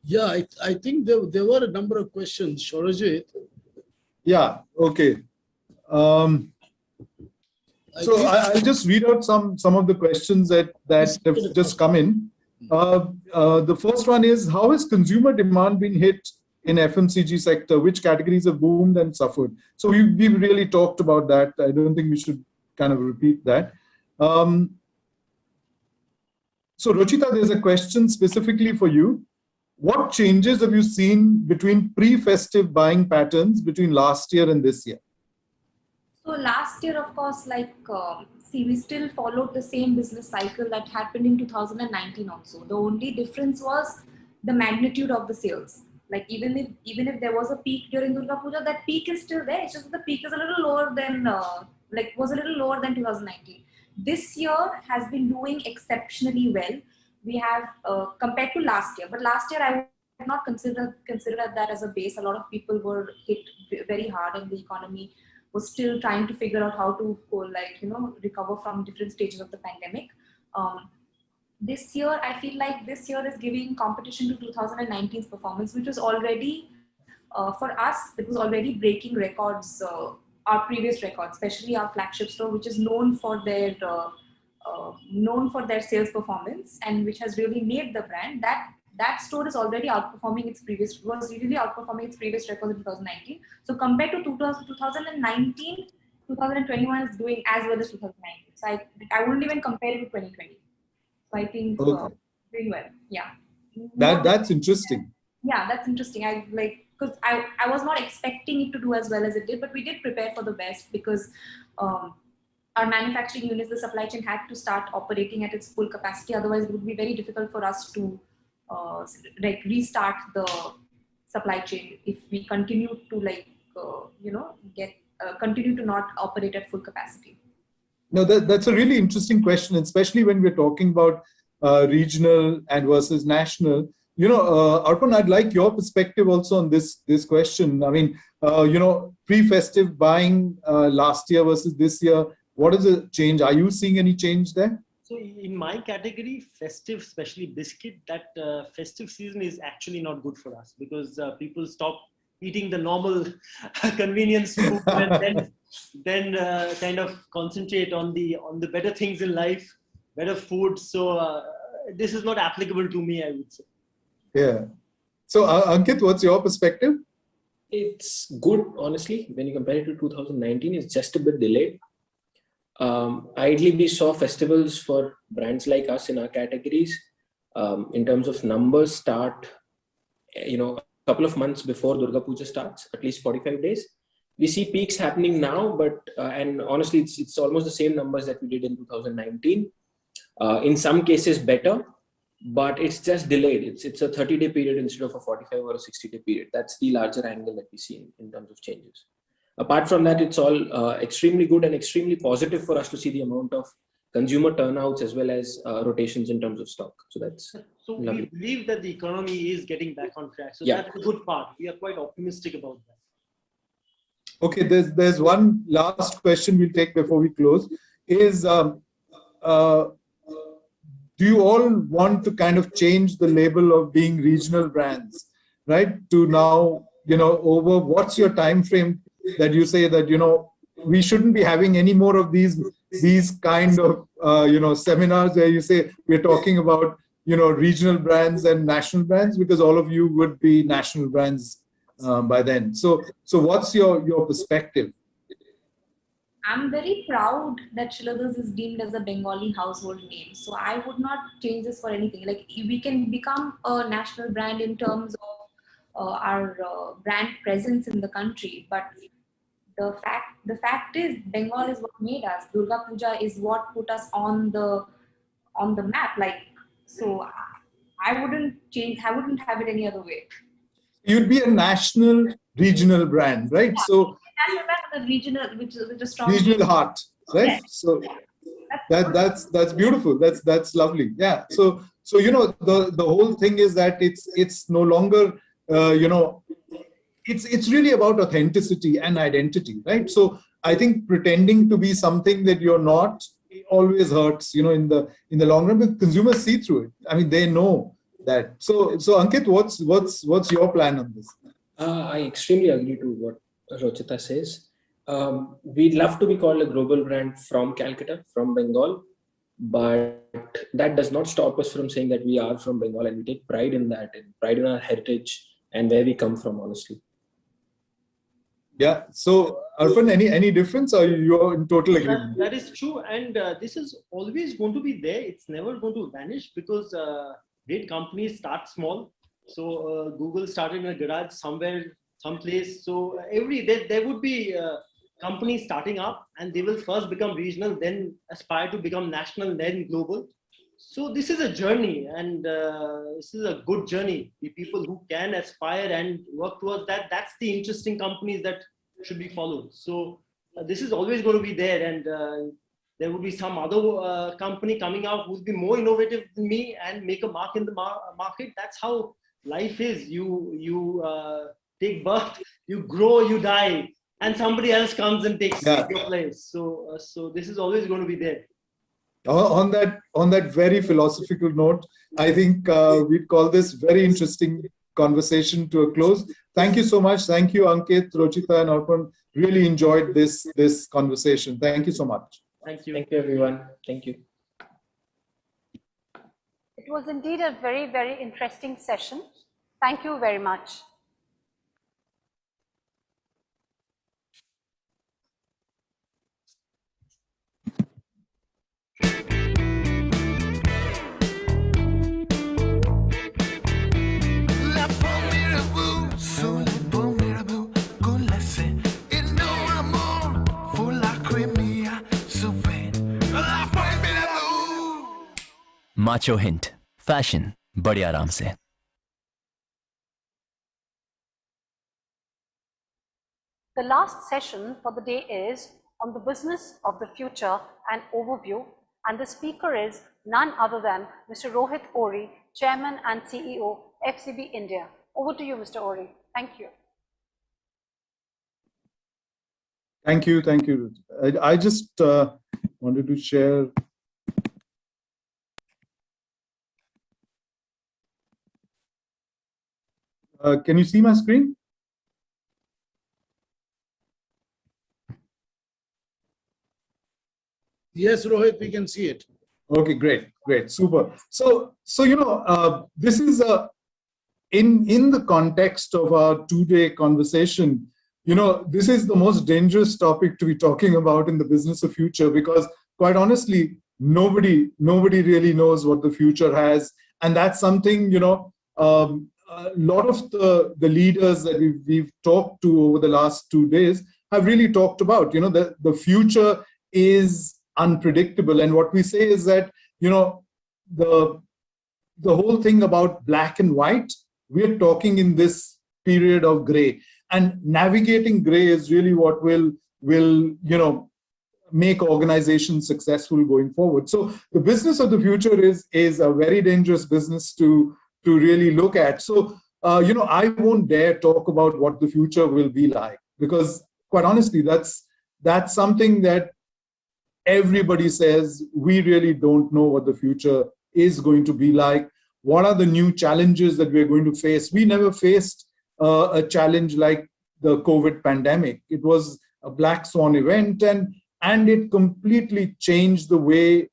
Yeah, I think there were a number of questions, Shorajit. Yeah, okay. So I'll just read out some of the questions that have just come in. The first one is, how has consumer demand been hit in FMCG sector? Which categories have boomed and suffered? So we really talked about that. I don't think we should kind of repeat that. So Rochita, there's a question specifically for you. What changes have you seen between pre-festive buying patterns between last year and this year? So last year, of course, like see, we still followed the same business cycle that happened in 2019 also. The only difference was the magnitude of the sales. Like even if there was a peak during Durga Puja, that peak is still there. It's just that the peak is a little lower than was a little lower than 2019. This year has been doing exceptionally well. We have compared to last year, but last year I would not consider that as a base. A lot of people were hit very hard, and the economy was still trying to figure out how to recover from different stages of the pandemic. This year, I feel like this year is giving competition to 2019's performance, which was already, for us, it was already breaking records, our previous records, especially our flagship store, which is known for their sales performance and which has really made the brand. That store is already outperforming its previous records in 2019. So compared to 2019, 2021 is doing as well as 2019. So I wouldn't even compare it to 2020. So I think doing well. Yeah. That's interesting. Yeah, that's interesting. Because I was not expecting it to do as well as it did, but we did prepare for the best because our manufacturing units, the supply chain had to start operating at its full capacity. Otherwise, it would be very difficult for us to restart the supply chain if we continue to continue to not operate at full capacity. No, that's a really interesting question, especially when we're talking about regional and versus national. Arpan, I'd like your perspective also on this question. I mean, pre-festive buying last year versus this year, what is the change? Are you seeing any change there? So in my category, festive, especially biscuit, that festive season is actually not good for us because people stop eating the normal convenience food and then kind of concentrate on the better things in life, better food. So this is not applicable to me, I would say. Yeah. So Ankit, what's your perspective? It's good, honestly. When you compare it to 2019, it's just a bit delayed. Ideally, we saw festivals for brands like us in our categories in terms of numbers start, a couple of months before Durga Puja starts, at least 45 days. We see peaks happening now, but and honestly, it's almost the same numbers that we did in 2019. In some cases, better, but it's just delayed. It's a 30-day period instead of a 45 or a 60-day period. That's the larger angle that we see in terms of changes. Apart from that, it's all extremely good and extremely positive for us to see the amount of consumer turnouts as well as rotations in terms of stock. So that's lovely. We believe that the economy is getting back on track. So Yeah. that's a good part. We are quite optimistic about that. Okay, there's one last question we'll take before we close. Is do you all want to kind of change the label of being regional brands, right? To now, over what's your time frame that you say that we shouldn't be having any more of these kind of seminars where you say we're talking about regional brands and national brands, because all of you would be national brands by then. So what's your perspective? I'm very proud that Shiladas is deemed as a Bengali household name. So I would not change this for anything. Like we can become a national brand in terms of our brand presence in the country, but the fact is Bengal is what made us. Durga Puja is what put us on the map. So I wouldn't change. I wouldn't have it any other way. You'd be a national regional brand, right? Yeah. So National brand with a regional, which is a strong regional heart, right? Yes. So that's beautiful. That's lovely. Yeah. So the whole thing is that it's no longer it's really about authenticity and identity, right? So I think pretending to be something that you're not always hurts, in the long run, but consumers see through it. I mean, they know that. So Ankit, what's your plan on this? I extremely agree to what Rochita says. We'd love to be called a global brand from Calcutta, from Bengal, but that does not stop us from saying that we are from Bengal, and we take pride in that, and pride in our heritage and where we come from, honestly. Yeah. So Arpan, any difference, or you're in total agreement? That is true, and this is always going to be there. It's never going to vanish because great companies start small. So Google started in a garage somewhere, someplace. So there would be companies starting up, and they will first become regional, then aspire to become national, then global. So this is a journey, and this is a good journey. The people who can aspire and work towards that, that's the interesting companies that should be followed. So this is always going to be there, and there will be some other company coming out who will be more innovative than me and make a mark in the market. That's how life is. You take birth, you grow, you die, and somebody else comes and takes your place. So this is always going to be there. On that very philosophical note, I think we'd call this very interesting conversation to a close. Thank you so much. Thank you, Ankit, Rochita, and Arpan. Really enjoyed this conversation. Thank you so much. Thank you. Thank you, everyone. Thank you. It was indeed a very, very interesting session. Thank you very much. Macho hint fashion बड़े आराम से. The last session for the day is on the business of the future and overview, and the speaker is none other than Mr. Rohit Ori, Chairman and CEO, FCB India. Over to you, Mr. Ori. Thank you. Thank you. Thank you. I just wanted to share. Can you see my screen? Yes, Rohit, we can see it. Okay, great, super. So this is in the context of our 2-day conversation. This is the most dangerous topic to be talking about in the business of future, because quite honestly, nobody really knows what the future has, and that's something a lot of the leaders that we've talked to over the last 2 days have really talked about. The future is unpredictable, and what we say is that the whole thing about black and white, we're talking in this period of gray, and navigating gray is really what will make organizations successful going forward. So the business of the future is a very dangerous business to really look at. So I won't dare talk about what the future will be like, because quite honestly, that's something that everybody says we really don't know what the future is going to be like. What are the new challenges that we're going to face? We never faced a challenge like the COVID pandemic. It was a black swan event, and it completely changed the way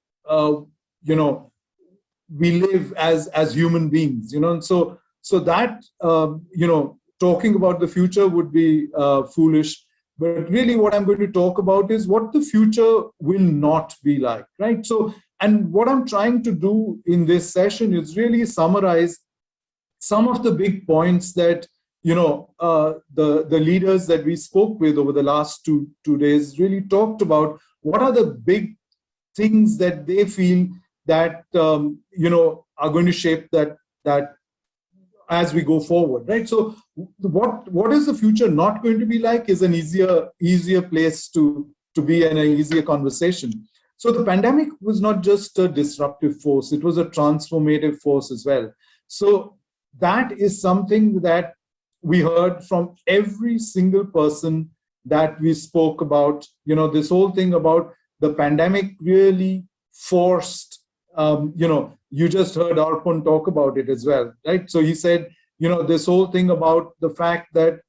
we live as human beings. So that talking about the future would be foolish. But really what I'm going to talk about is what the future will not be like, right? So, and what I'm trying to do in this session is really summarize some of the big points that, the leaders that we spoke with over the last two days really talked about. What are the big things that they feel that, are going to shape that as we go forward, right? So what is the future not going to be like is an easier place to be in an easier conversation. So the pandemic was not just a disruptive force, it was a transformative force as well. So that is something that we heard from every single person that we spoke about. This whole thing about the pandemic really forced, you just heard Arpan talk about it as well, right? So he said, this whole thing about the fact that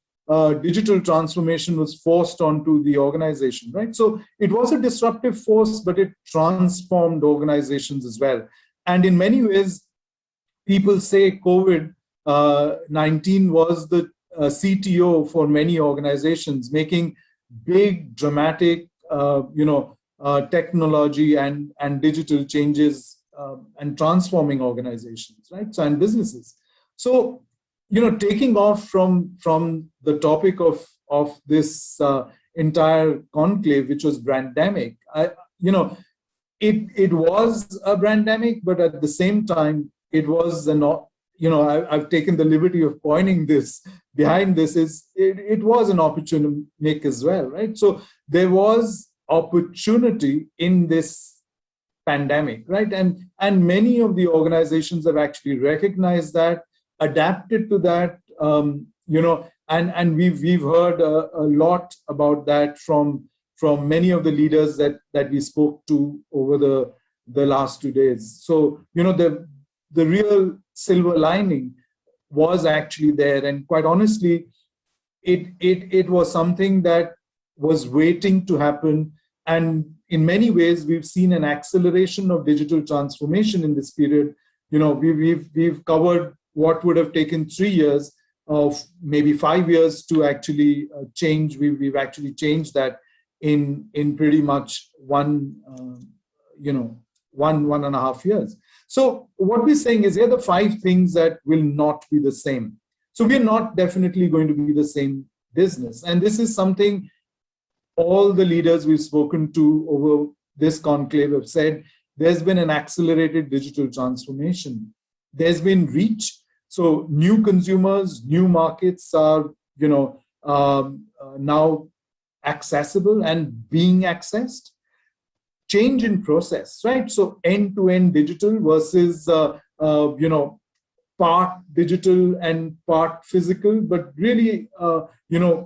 digital transformation was forced onto the organization, right? So it was a disruptive force, but it transformed organizations as well. And in many ways, people say COVID-19 was the CTO for many organizations, making big, dramatic, technology and digital changes and transforming organizations, right? So, and businesses. So, taking off from the topic of this entire conclave, which was Brandemic. It was a Brandemic, but at the same time, it was I've taken the liberty of coining this. Behind this it was an opportunitic as well, right? So there was opportunity in this pandemic, right? And many of the organizations have actually recognized that, adapted to that, and we've heard a lot about that from many of the leaders that we spoke to over the last 2 days. So, the real silver lining was actually there. And quite honestly, it was something that was waiting to happen. And in many ways, we've seen an acceleration of digital transformation in this period. We've covered what would have taken 3 years of maybe 5 years to actually change. We've actually changed that in pretty much 1.5 years. So what we're saying is, here are the 5 things that will not be the same. So we're not definitely going to be the same business. And this is something all the leaders we've spoken to over this conclave have said. There's been an accelerated digital transformation. There's been reach. So new consumers, new markets are, now accessible and being accessed. Change in process, right? So end-to-end digital versus, part digital and part physical, but really,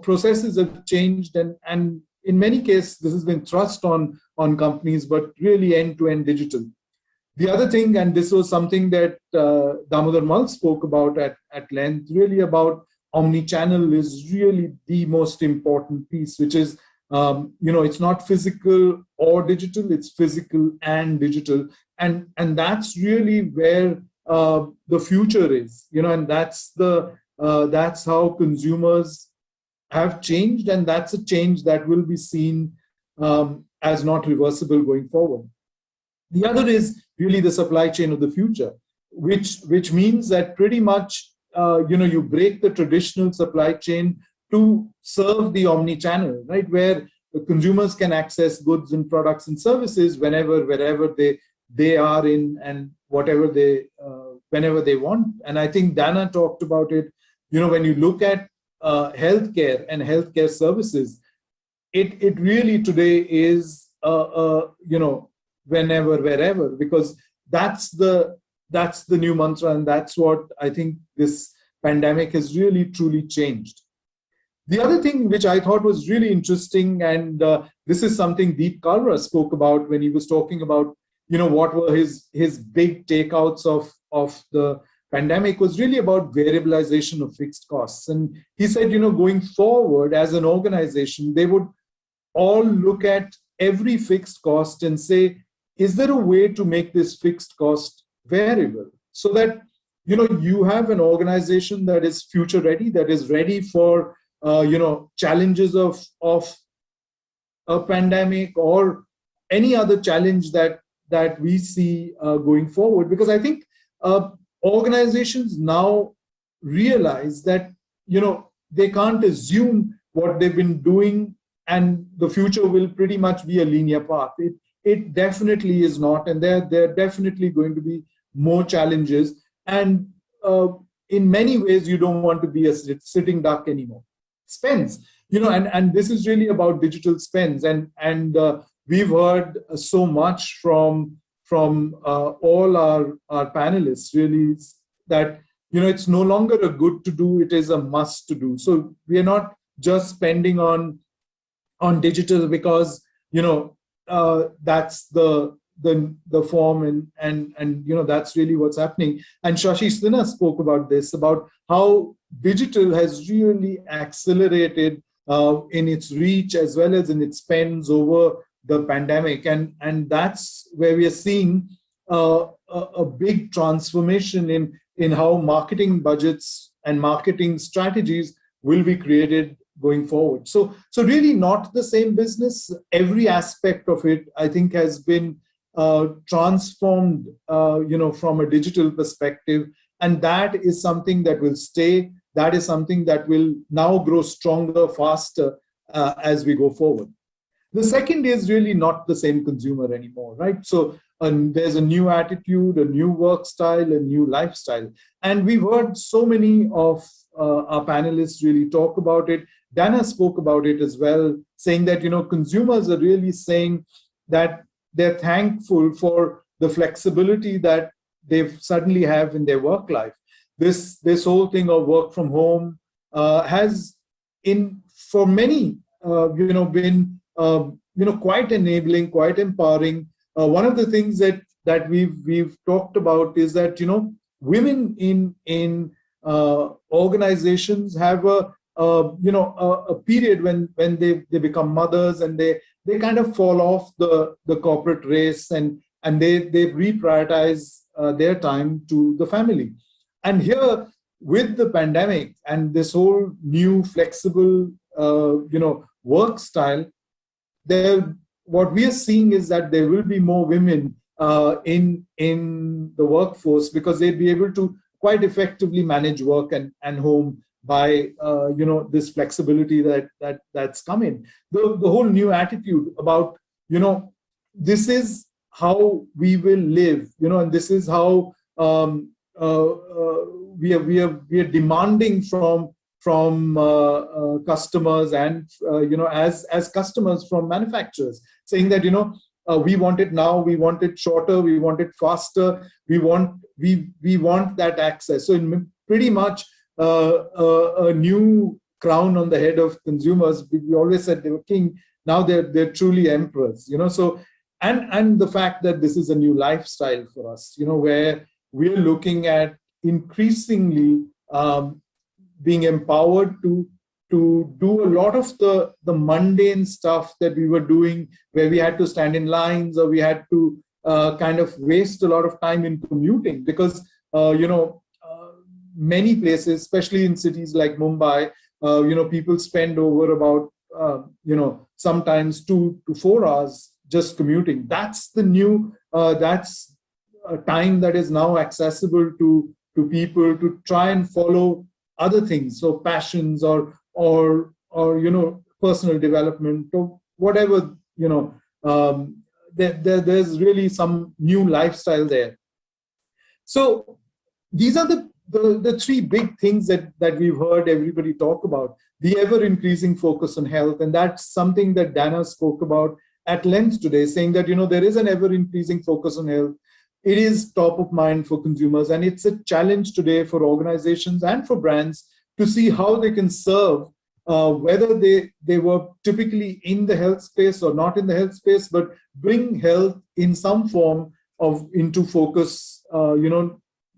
processes have changed, and in many cases, this has been thrust on companies, but really end-to-end digital. The other thing, and this was something that Damodar Mal spoke about at length, really about omni-channel is really the most important piece, which is, it's not physical or digital, it's physical and digital. And that's really where the future is, and that's how consumers have changed, and that's a change that will be seen as not reversible going forward. The other is really the supply chain of the future, which means that pretty much, you break the traditional supply chain to serve the omni-channel, right? Where the consumers can access goods and products and services whenever, wherever they are in, and whatever whenever they want. And I think Dana talked about it. When you look at healthcare and healthcare services, it really today is, whenever, wherever, because that's the new mantra, and that's what I think this pandemic has really truly changed. The other thing which I thought was really interesting, and this is something Deep Kalra spoke about when he was talking about, what were his big takeouts of the pandemic, was really about variabilization of fixed costs. And he said, going forward as an organization, they would all look at every fixed cost and say, is there a way to make this fixed cost variable so that, you have an organization that is future ready, that is ready for challenges of a pandemic or any other challenge that we see going forward. Because I think organizations now realize that, they can't assume what they've been doing and the future will pretty much be a linear path. It definitely is not. And there are definitely going to be more challenges. And in many ways, you don't want to be a sitting duck anymore. Spends, and this is really about digital spends, and we've heard so much from all our panelists, really, that it's no longer a good to do, it is a must to do. So we are not just spending on digital because that's the form, and that's really what's happening. And Shashi Sinha spoke about this, about how digital has really accelerated in its reach as well as in its spends over the pandemic, and that's where we are seeing a big transformation in how marketing budgets and marketing strategies will be created going forward. So really not the same business. Every aspect of it, I think, has been transformed, from a digital perspective, and that is something that will stay. that is something that will now grow stronger, faster as we go forward. The second is really not the same consumer anymore, right? So there's a new attitude, a new work style, a new lifestyle. And we've heard so many of our panelists really talk about it. Dana spoke about it as well, saying that, consumers are really saying that they're thankful for the flexibility that they suddenly have in their work life. This whole thing of work from home has, for many, been quite enabling, quite empowering. One of the things that we've talked about is that women in organizations have a period when they become mothers, and they kind of fall off the corporate race, and they reprioritize their time to the family. And here, with the pandemic and this whole new flexible work style, what we are seeing is that there will be more women in the workforce, because they'd be able to quite effectively manage work and home by this flexibility that's coming. The whole new attitude about this is how we will live, and this is how we are demanding from customers and as customers from manufacturers, saying that we want it now, we want it shorter, we want it faster, we want that access. So pretty much a new crown on the head of consumers. We always said they were king, now they're truly emperors. So and the fact that this is a new lifestyle for us, where we're looking at increasingly being empowered to do a lot of the mundane stuff that we were doing, where we had to stand in lines, or we had to kind of waste a lot of time in commuting, because many places, especially in cities like Mumbai, people spend over about sometimes 2 to 4 hours just commuting. That's the new that's a time that is now accessible to people to try and follow other things, so passions or personal development or whatever, there's really some new lifestyle there. So these are the three big things that we've heard everybody talk about. The ever increasing focus on health, and that's something that Dana spoke about at length today, saying that there is an ever increasing focus on health. It is top of mind for consumers, and it's a challenge today for organizations and for brands to see how they can serve, whether they were typically in the health space or not in the health space, but bring health in some form into focus,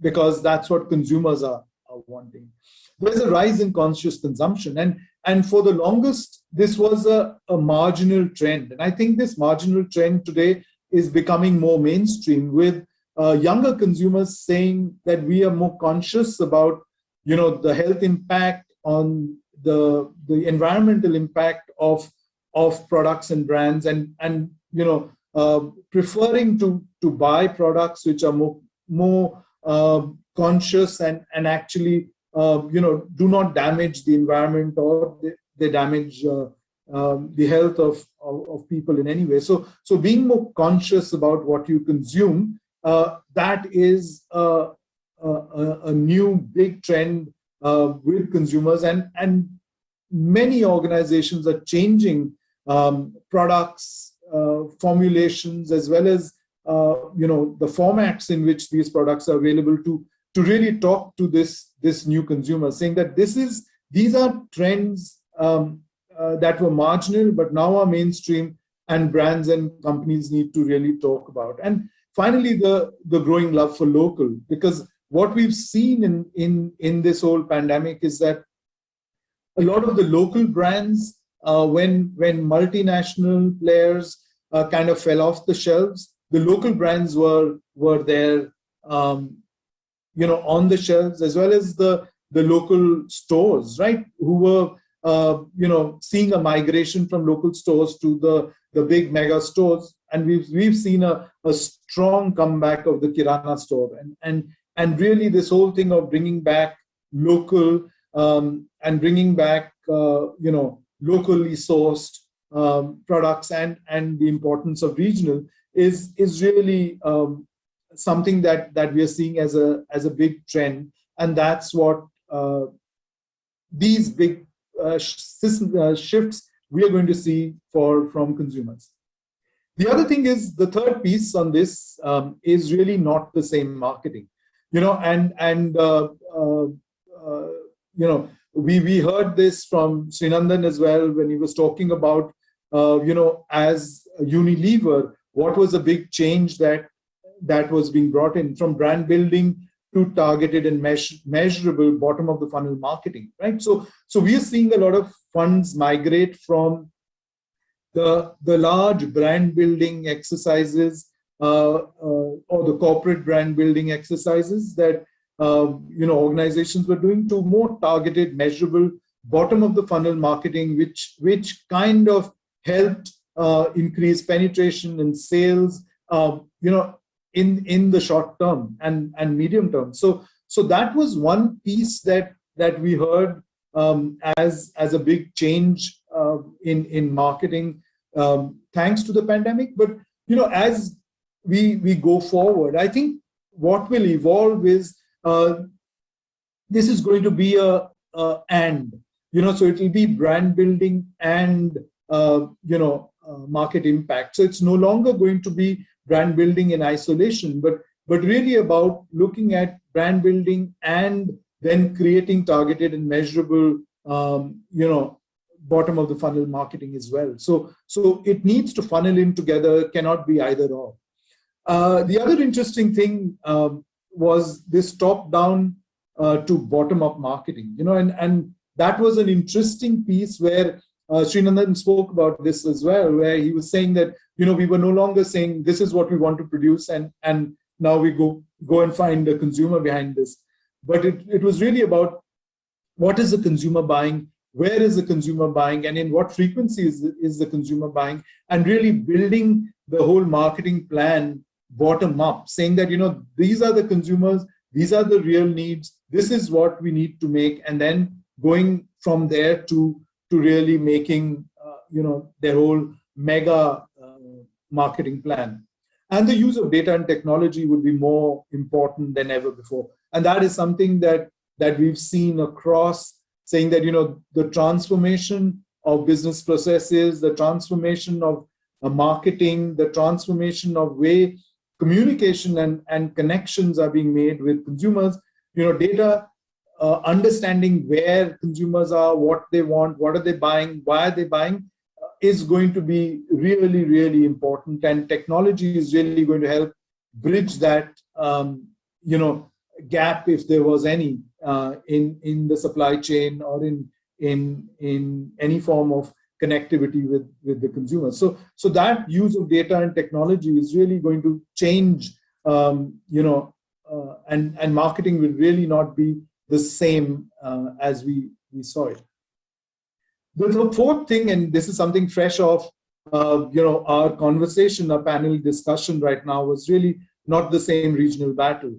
because that's what consumers are wanting. There's a rise in conscious consumption, and for the longest, this was a marginal trend. And I think this marginal trend today is becoming more mainstream, with younger consumers saying that we are more conscious about the health impact, on the environmental impact of products and brands, and preferring to buy products which are more conscious and actually do not damage the environment, or they damage the health of people in any way. So being more conscious about what you consume, that is a new big trend with consumers, and many organizations are changing products, formulations, as well as the formats in which these products are available to really talk to this new consumer, saying that these are trends that were marginal but now are mainstream, and brands and companies need to really talk about. And finally, the growing love for local, because what we've seen in this whole pandemic is that a lot of the local brands, when multinational players kind of fell off the shelves, the local brands were there, on the shelves, as well as the local stores, right? Who were, seeing a migration from local stores to the big mega stores. And we've seen a strong comeback of the Kirana store. And really this whole thing of bringing back local and bringing back, locally sourced products and the importance of regional is really something that we are seeing as a big trend, and that's what these big shifts we are going to see from consumers. The other thing is, the third piece on this is really not the same marketing, we heard this from Srinandan as well when he was talking about, as Unilever, what was a big change that was being brought in from brand building to targeted and measurable bottom of the funnel marketing, right? So we are seeing a lot of funds migrate from the large brand building exercises or the corporate brand building exercises that organizations were doing, to more targeted, measurable bottom of the funnel marketing, which kind of helped increase penetration and sales, in the short term and medium term. So that was one piece that we heard as a big change in marketing, thanks to the pandemic. But as we go forward, I think what will evolve is this is going to be so it will be brand building and market impact. So it's no longer going to be brand building in isolation, but really about looking at brand building and then creating targeted and measurable bottom of the funnel marketing as well. So it needs to funnel in together, cannot be either or. The other interesting thing was this top-down to bottom-up marketing, and that was an interesting piece where Srinandan spoke about this as well, where he was saying that, we were no longer saying this is what we want to produce and now we go and find a consumer behind this. But it was really about what is the consumer buying, where is the consumer buying, and in what frequency is the consumer buying, and really building the whole marketing plan bottom up, saying that, these are the consumers, these are the real needs, this is what we need to make, and then going from there to really making, their whole mega marketing plan. And the use of data and technology would be more important than ever before. And that is something that we've seen across, saying that, the transformation of business processes, the transformation of marketing, the transformation of way communication and connections are being made with consumers, data, understanding where consumers are, what they want, what are they buying, why are they buying, is going to be really, really important. And technology is really going to help bridge that, gap, if there was any, in the supply chain or in any form of connectivity with the consumer. So that use of data and technology is really going to change, and marketing will really not be the same as we saw it. The fourth thing, and this is something fresh off, our conversation, our panel discussion right now, was really not the same regional battle.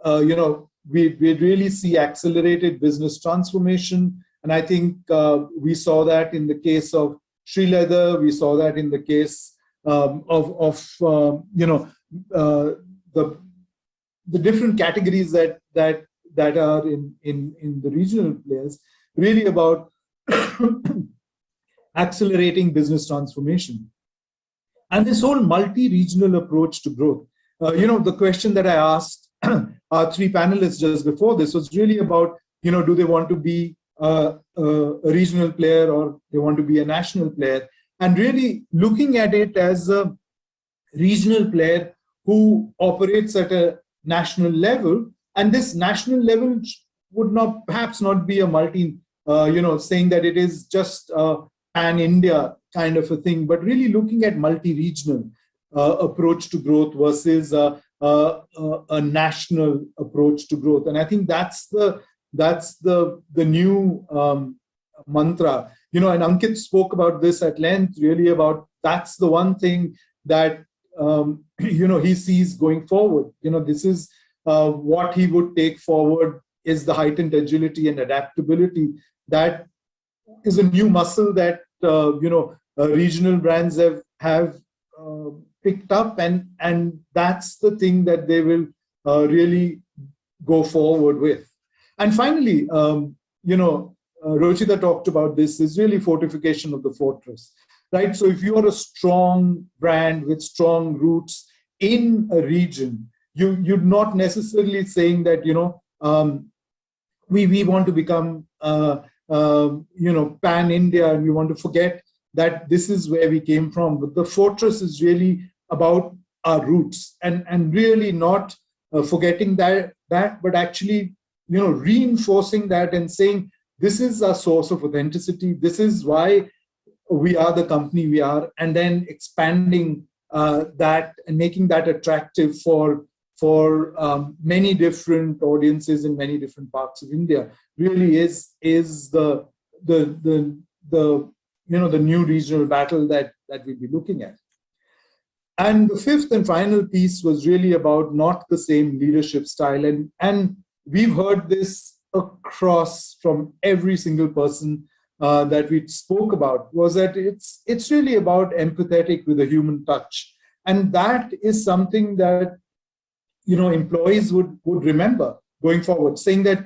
We really see accelerated business transformation. And I think we saw that in the case of Sri Leather. We saw that in the case of the different categories that are in the regional players, really about accelerating business transformation. And this whole multi-regional approach to growth. The question that I asked our three panelists just before this was really about, do they want to be a regional player or they want to be a national player, and really looking at it as a regional player who operates at a national level. And this national level would perhaps not be a multi, saying that it is just a pan-India kind of a thing, but really looking at multi-regional approach to growth versus a national approach to growth. And I think that's the new mantra. And Ankit spoke about this at length, really about that's the one thing that he sees going forward. This is what he would take forward is the heightened agility and adaptability that is a new muscle that regional brands have picked up, and that's the thing that they will really go forward with. And finally, Rochita talked about this, is really fortification of the fortress, right? So if you are a strong brand with strong roots in a region, you're not necessarily saying that, we want to become, pan-India, and we want to forget that this is where we came from. But the fortress is really about our roots, and really not forgetting that, but actually, reinforcing that and saying, this is our source of authenticity. This is why we are the company we are, and then expanding that and making that attractive for many different audiences in many different parts of India. Really is the new regional battle that we'll be looking at. And the fifth and final piece was really about not the same leadership style, and we've heard this across from every single person that we spoke about, was that it's really about empathetic with a human touch. And that is something that, employees would remember going forward, saying that,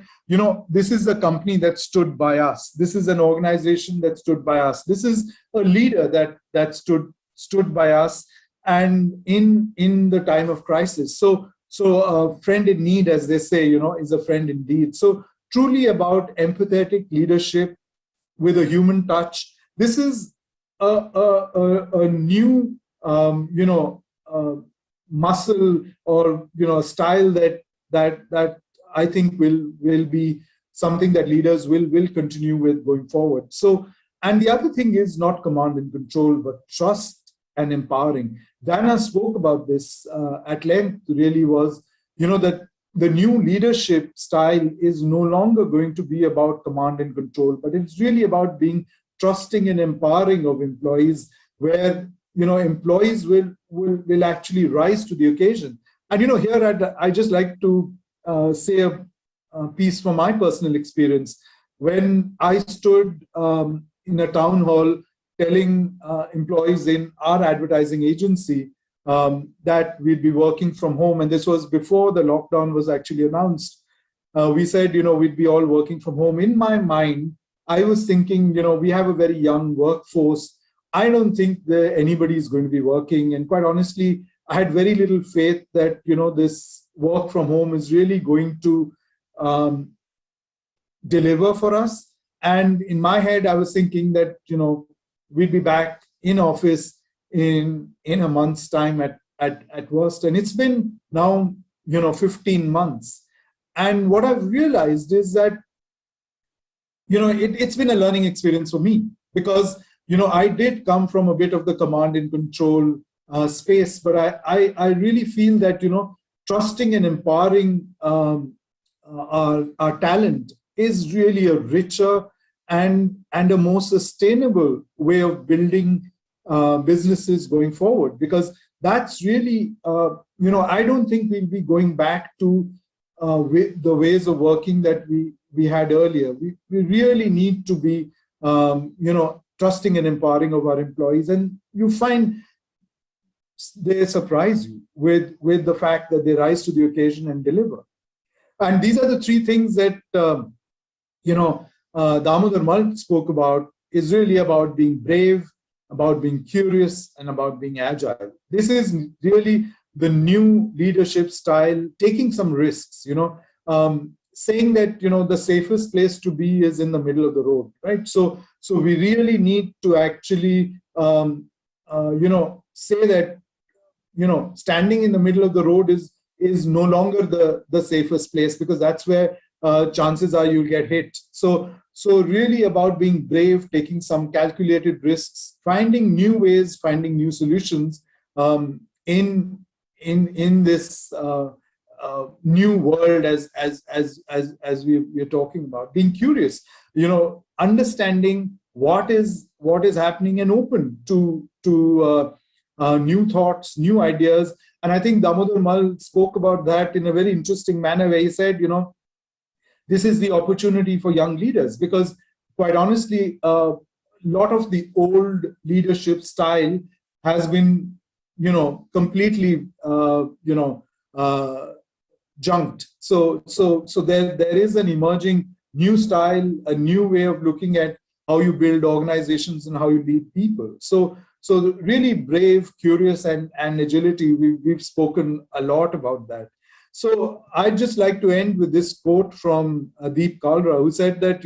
this is a company that stood by us. This is an organization that stood by us. This is a leader that stood by us, and in the time of crisis. So a friend in need, as they say, is a friend indeed. So truly about empathetic leadership with a human touch. This is a new, muscle or style that I think will be something that leaders will continue with going forward. So, and the other thing is not command and control, but trust and empowering. Dana spoke about this at length. Really was, that the new leadership style is no longer going to be about command and control, but it's really about being trusting and empowering of employees, where employees will actually rise to the occasion. And here I just like to say a piece from my personal experience. When I stood in a town hall telling employees in our advertising agency that we'd be working from home, and this was before the lockdown was actually announced. We said, we'd be all working from home. In my mind, I was thinking, we have a very young workforce. I don't think that anybody is going to be working. And quite honestly, I had very little faith that, this work from home is really going to deliver for us. And in my head, I was thinking that, we'd be back in office in a month's time at worst. And it's been now, 15 months. And what I've realized is that, it's been a learning experience for me, because, I did come from a bit of the command and control space, but I really feel that, trusting and empowering our talent is really a richer and a more sustainable way of building businesses going forward, because that's really, I don't think we'll be going back to the ways of working that we had earlier. We really need to be, trusting and empowering of our employees. And you find they surprise you with the fact that they rise to the occasion and deliver. And these are the three things that, Damodar Mal spoke about, is really about being brave, about being curious, and about being agile. This is really the new leadership style, taking some risks, saying that, the safest place to be is in the middle of the road, right? So we really need to actually, say that, standing in the middle of the road is no longer the safest place, because that's where chances are you'll get hit. So really about being brave, taking some calculated risks, finding new ways, finding new solutions in this new world as we're talking about. Being curious, understanding what is happening, and open to new thoughts, new ideas. And I think Damodar Mal spoke about that in a very interesting manner, where he said, this is the opportunity for young leaders, because quite honestly, a lot of the old leadership style has been, completely, junked. So there is an emerging new style, a new way of looking at how you build organizations and how you lead people. So really brave, curious, and agility. We've spoken a lot about that. So I'd just like to end with this quote from Deep Kalra, who said that,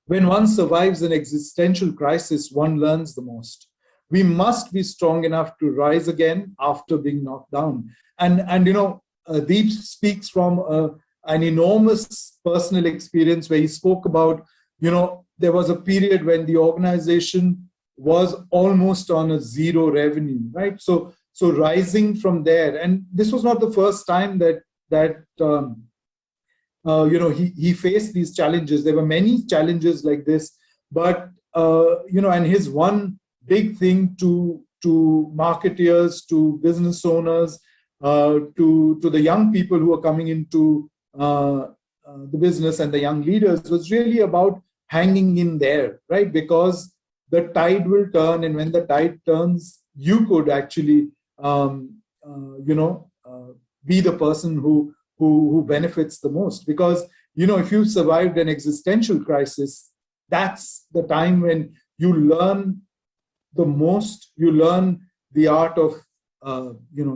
when one survives an existential crisis, one learns the most. We must be strong enough to rise again after being knocked down. And Deep speaks from an enormous personal experience where he spoke about, there was a period when the organization was almost on a zero revenue, right? So rising from there, and this was not the first time that he faced these challenges. There were many challenges like this, but and his one big thing to marketeers, to business owners, to the young people who are coming into the business and the young leaders was really about hanging in there, right? Because the tide will turn, and when the tide turns, you could actually, be the person who benefits the most. Because, if you survived an existential crisis, that's the time when you learn the most, you learn the art of,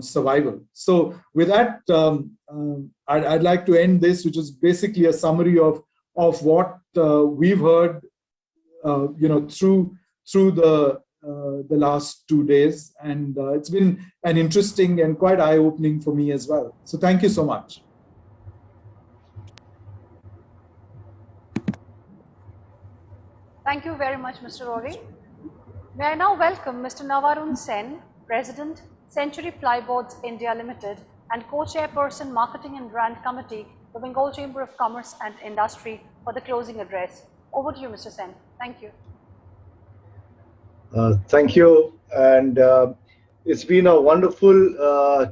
survival. So with that, I'd like to end this, which is basically a summary of what we've heard, through the last 2 days. And it's been an interesting and quite eye-opening for me as well. So thank you so much. Thank you very much, Mr. Ori. May I now welcome Mr. Navarun Sen, President, Century Plyboards India Limited, and Co-Chairperson, Marketing and Brand Committee, the Bengal Chamber of Commerce and Industry, for the closing address. Over to you, Mr. Sen. Thank you. Thank you. And it's been a wonderful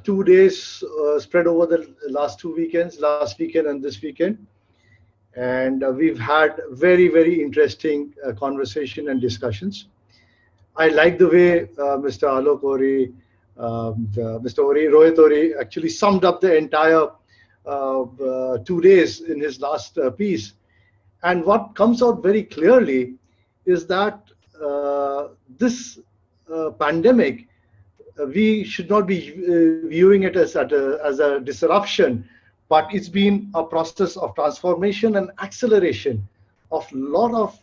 2 days spread over the last 2 weekends, last weekend and this weekend. And we've had very, very interesting conversation and discussions. I like the way Mr. Alok Ori, Mr. Ori, Rohit Ori actually summed up the entire 2 days in his last piece. And what comes out very clearly is that this pandemic, we should not be viewing it as a disruption, but it's been a process of transformation and acceleration of a lot of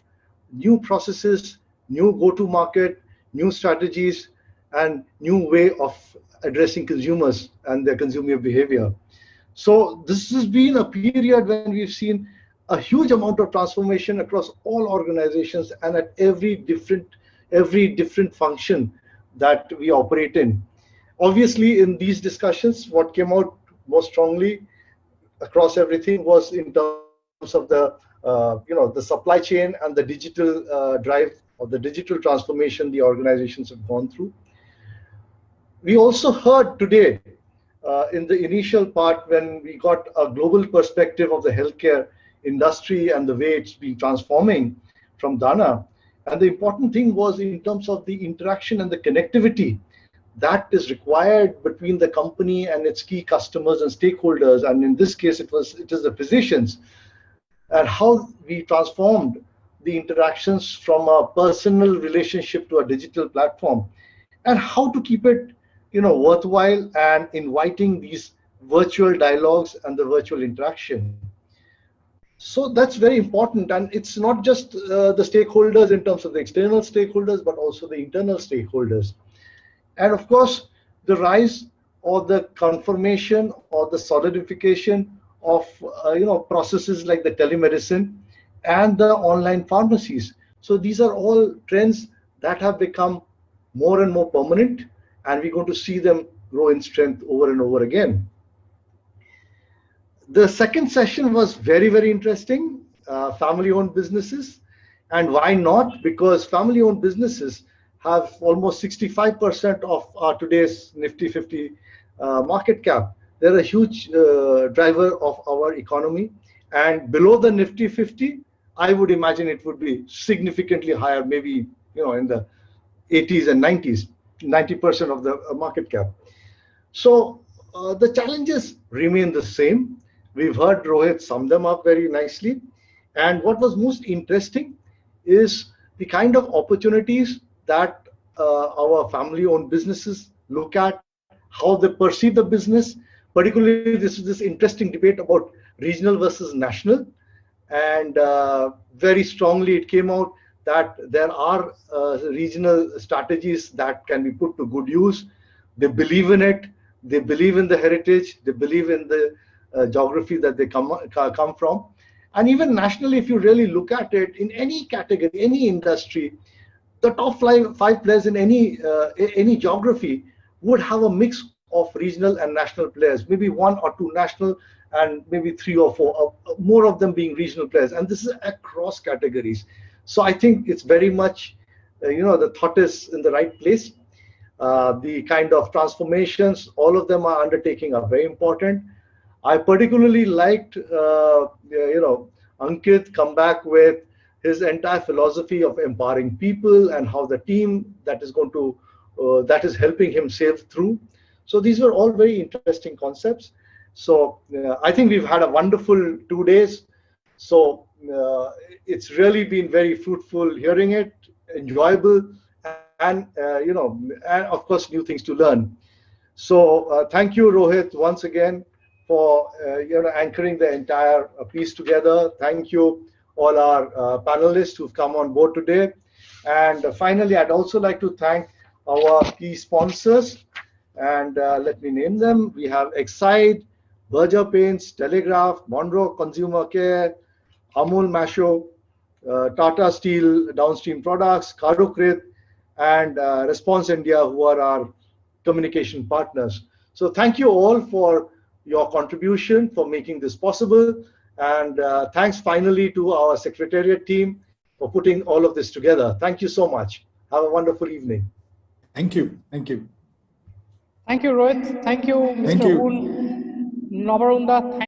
new processes, new go-to-market, new strategies, and new way of addressing consumers and their consumer behavior. So this has been a period when we've seen a huge amount of transformation across all organizations and at every different function that we operate in. Obviously, in these discussions, what came out most strongly across everything was in terms of the the supply chain and the digital drive or the digital transformation the organizations have gone through. We also heard today in the initial part when we got a global perspective of the healthcare industry and the way it's been transforming from Dana. And the important thing was in terms of the interaction and the connectivity that is required between the company and its key customers and stakeholders. And in this case, it is the physicians, and how we transformed the interactions from a personal relationship to a digital platform, and how to keep it worthwhile and inviting these virtual dialogues and the virtual interaction. So that's very important, and it's not just the stakeholders in terms of the external stakeholders, but also the internal stakeholders. And of course, the rise or the confirmation or the solidification of processes like the telemedicine and the online pharmacies. So these are all trends that have become more and more permanent, and we're going to see them grow in strength over and over again. The second session was very, very interesting, family-owned businesses. And why not? Because family-owned businesses have almost 65% of today's Nifty 50 market cap. They're a huge driver of our economy. And below the Nifty 50, I would imagine it would be significantly higher, maybe in the 80s and 90s, 90% of the market cap. So the challenges remain the same. We've heard Rohit sum them up very nicely. And what was most interesting is the kind of opportunities that our family-owned businesses look at, how they perceive the business. Particularly, this interesting debate about regional versus national. And very strongly it came out that there are regional strategies that can be put to good use. They believe in it. They believe in the heritage. They believe in the geography that they come from. And even nationally, if you really look at it, in any category, any industry, the top five players in any geography would have a mix of regional and national players, maybe one or two national and maybe three or four, more of them being regional players. And this is across categories. So I think it's very much, the thought is in the right place. The kind of transformations all of them are undertaking are very important. I particularly liked, Ankit come back with his entire philosophy of empowering people and how the team that is helping him sail through. So these were all very interesting concepts. So I think we've had a wonderful 2 days. So it's really been very fruitful hearing it, enjoyable, and and of course new things to learn. So thank you, Rohit, once again for anchoring the entire piece together. Thank you all our panelists who've come on board today. And finally, I'd also like to thank our key sponsors. And let me name them. We have Exide, Berger Paints, Telegraph, Monroe Consumer Care, Amul Masho, Tata Steel Downstream Products, Karukrit, and Response India, who are our communication partners. So thank you all for your contribution, for making this possible. And thanks finally to our Secretariat team for putting all of this together. Thank you so much. Have a wonderful evening. Thank you. Thank you. Thank you, Rohit. Thank you, Mr. Hoon, Nabarunda.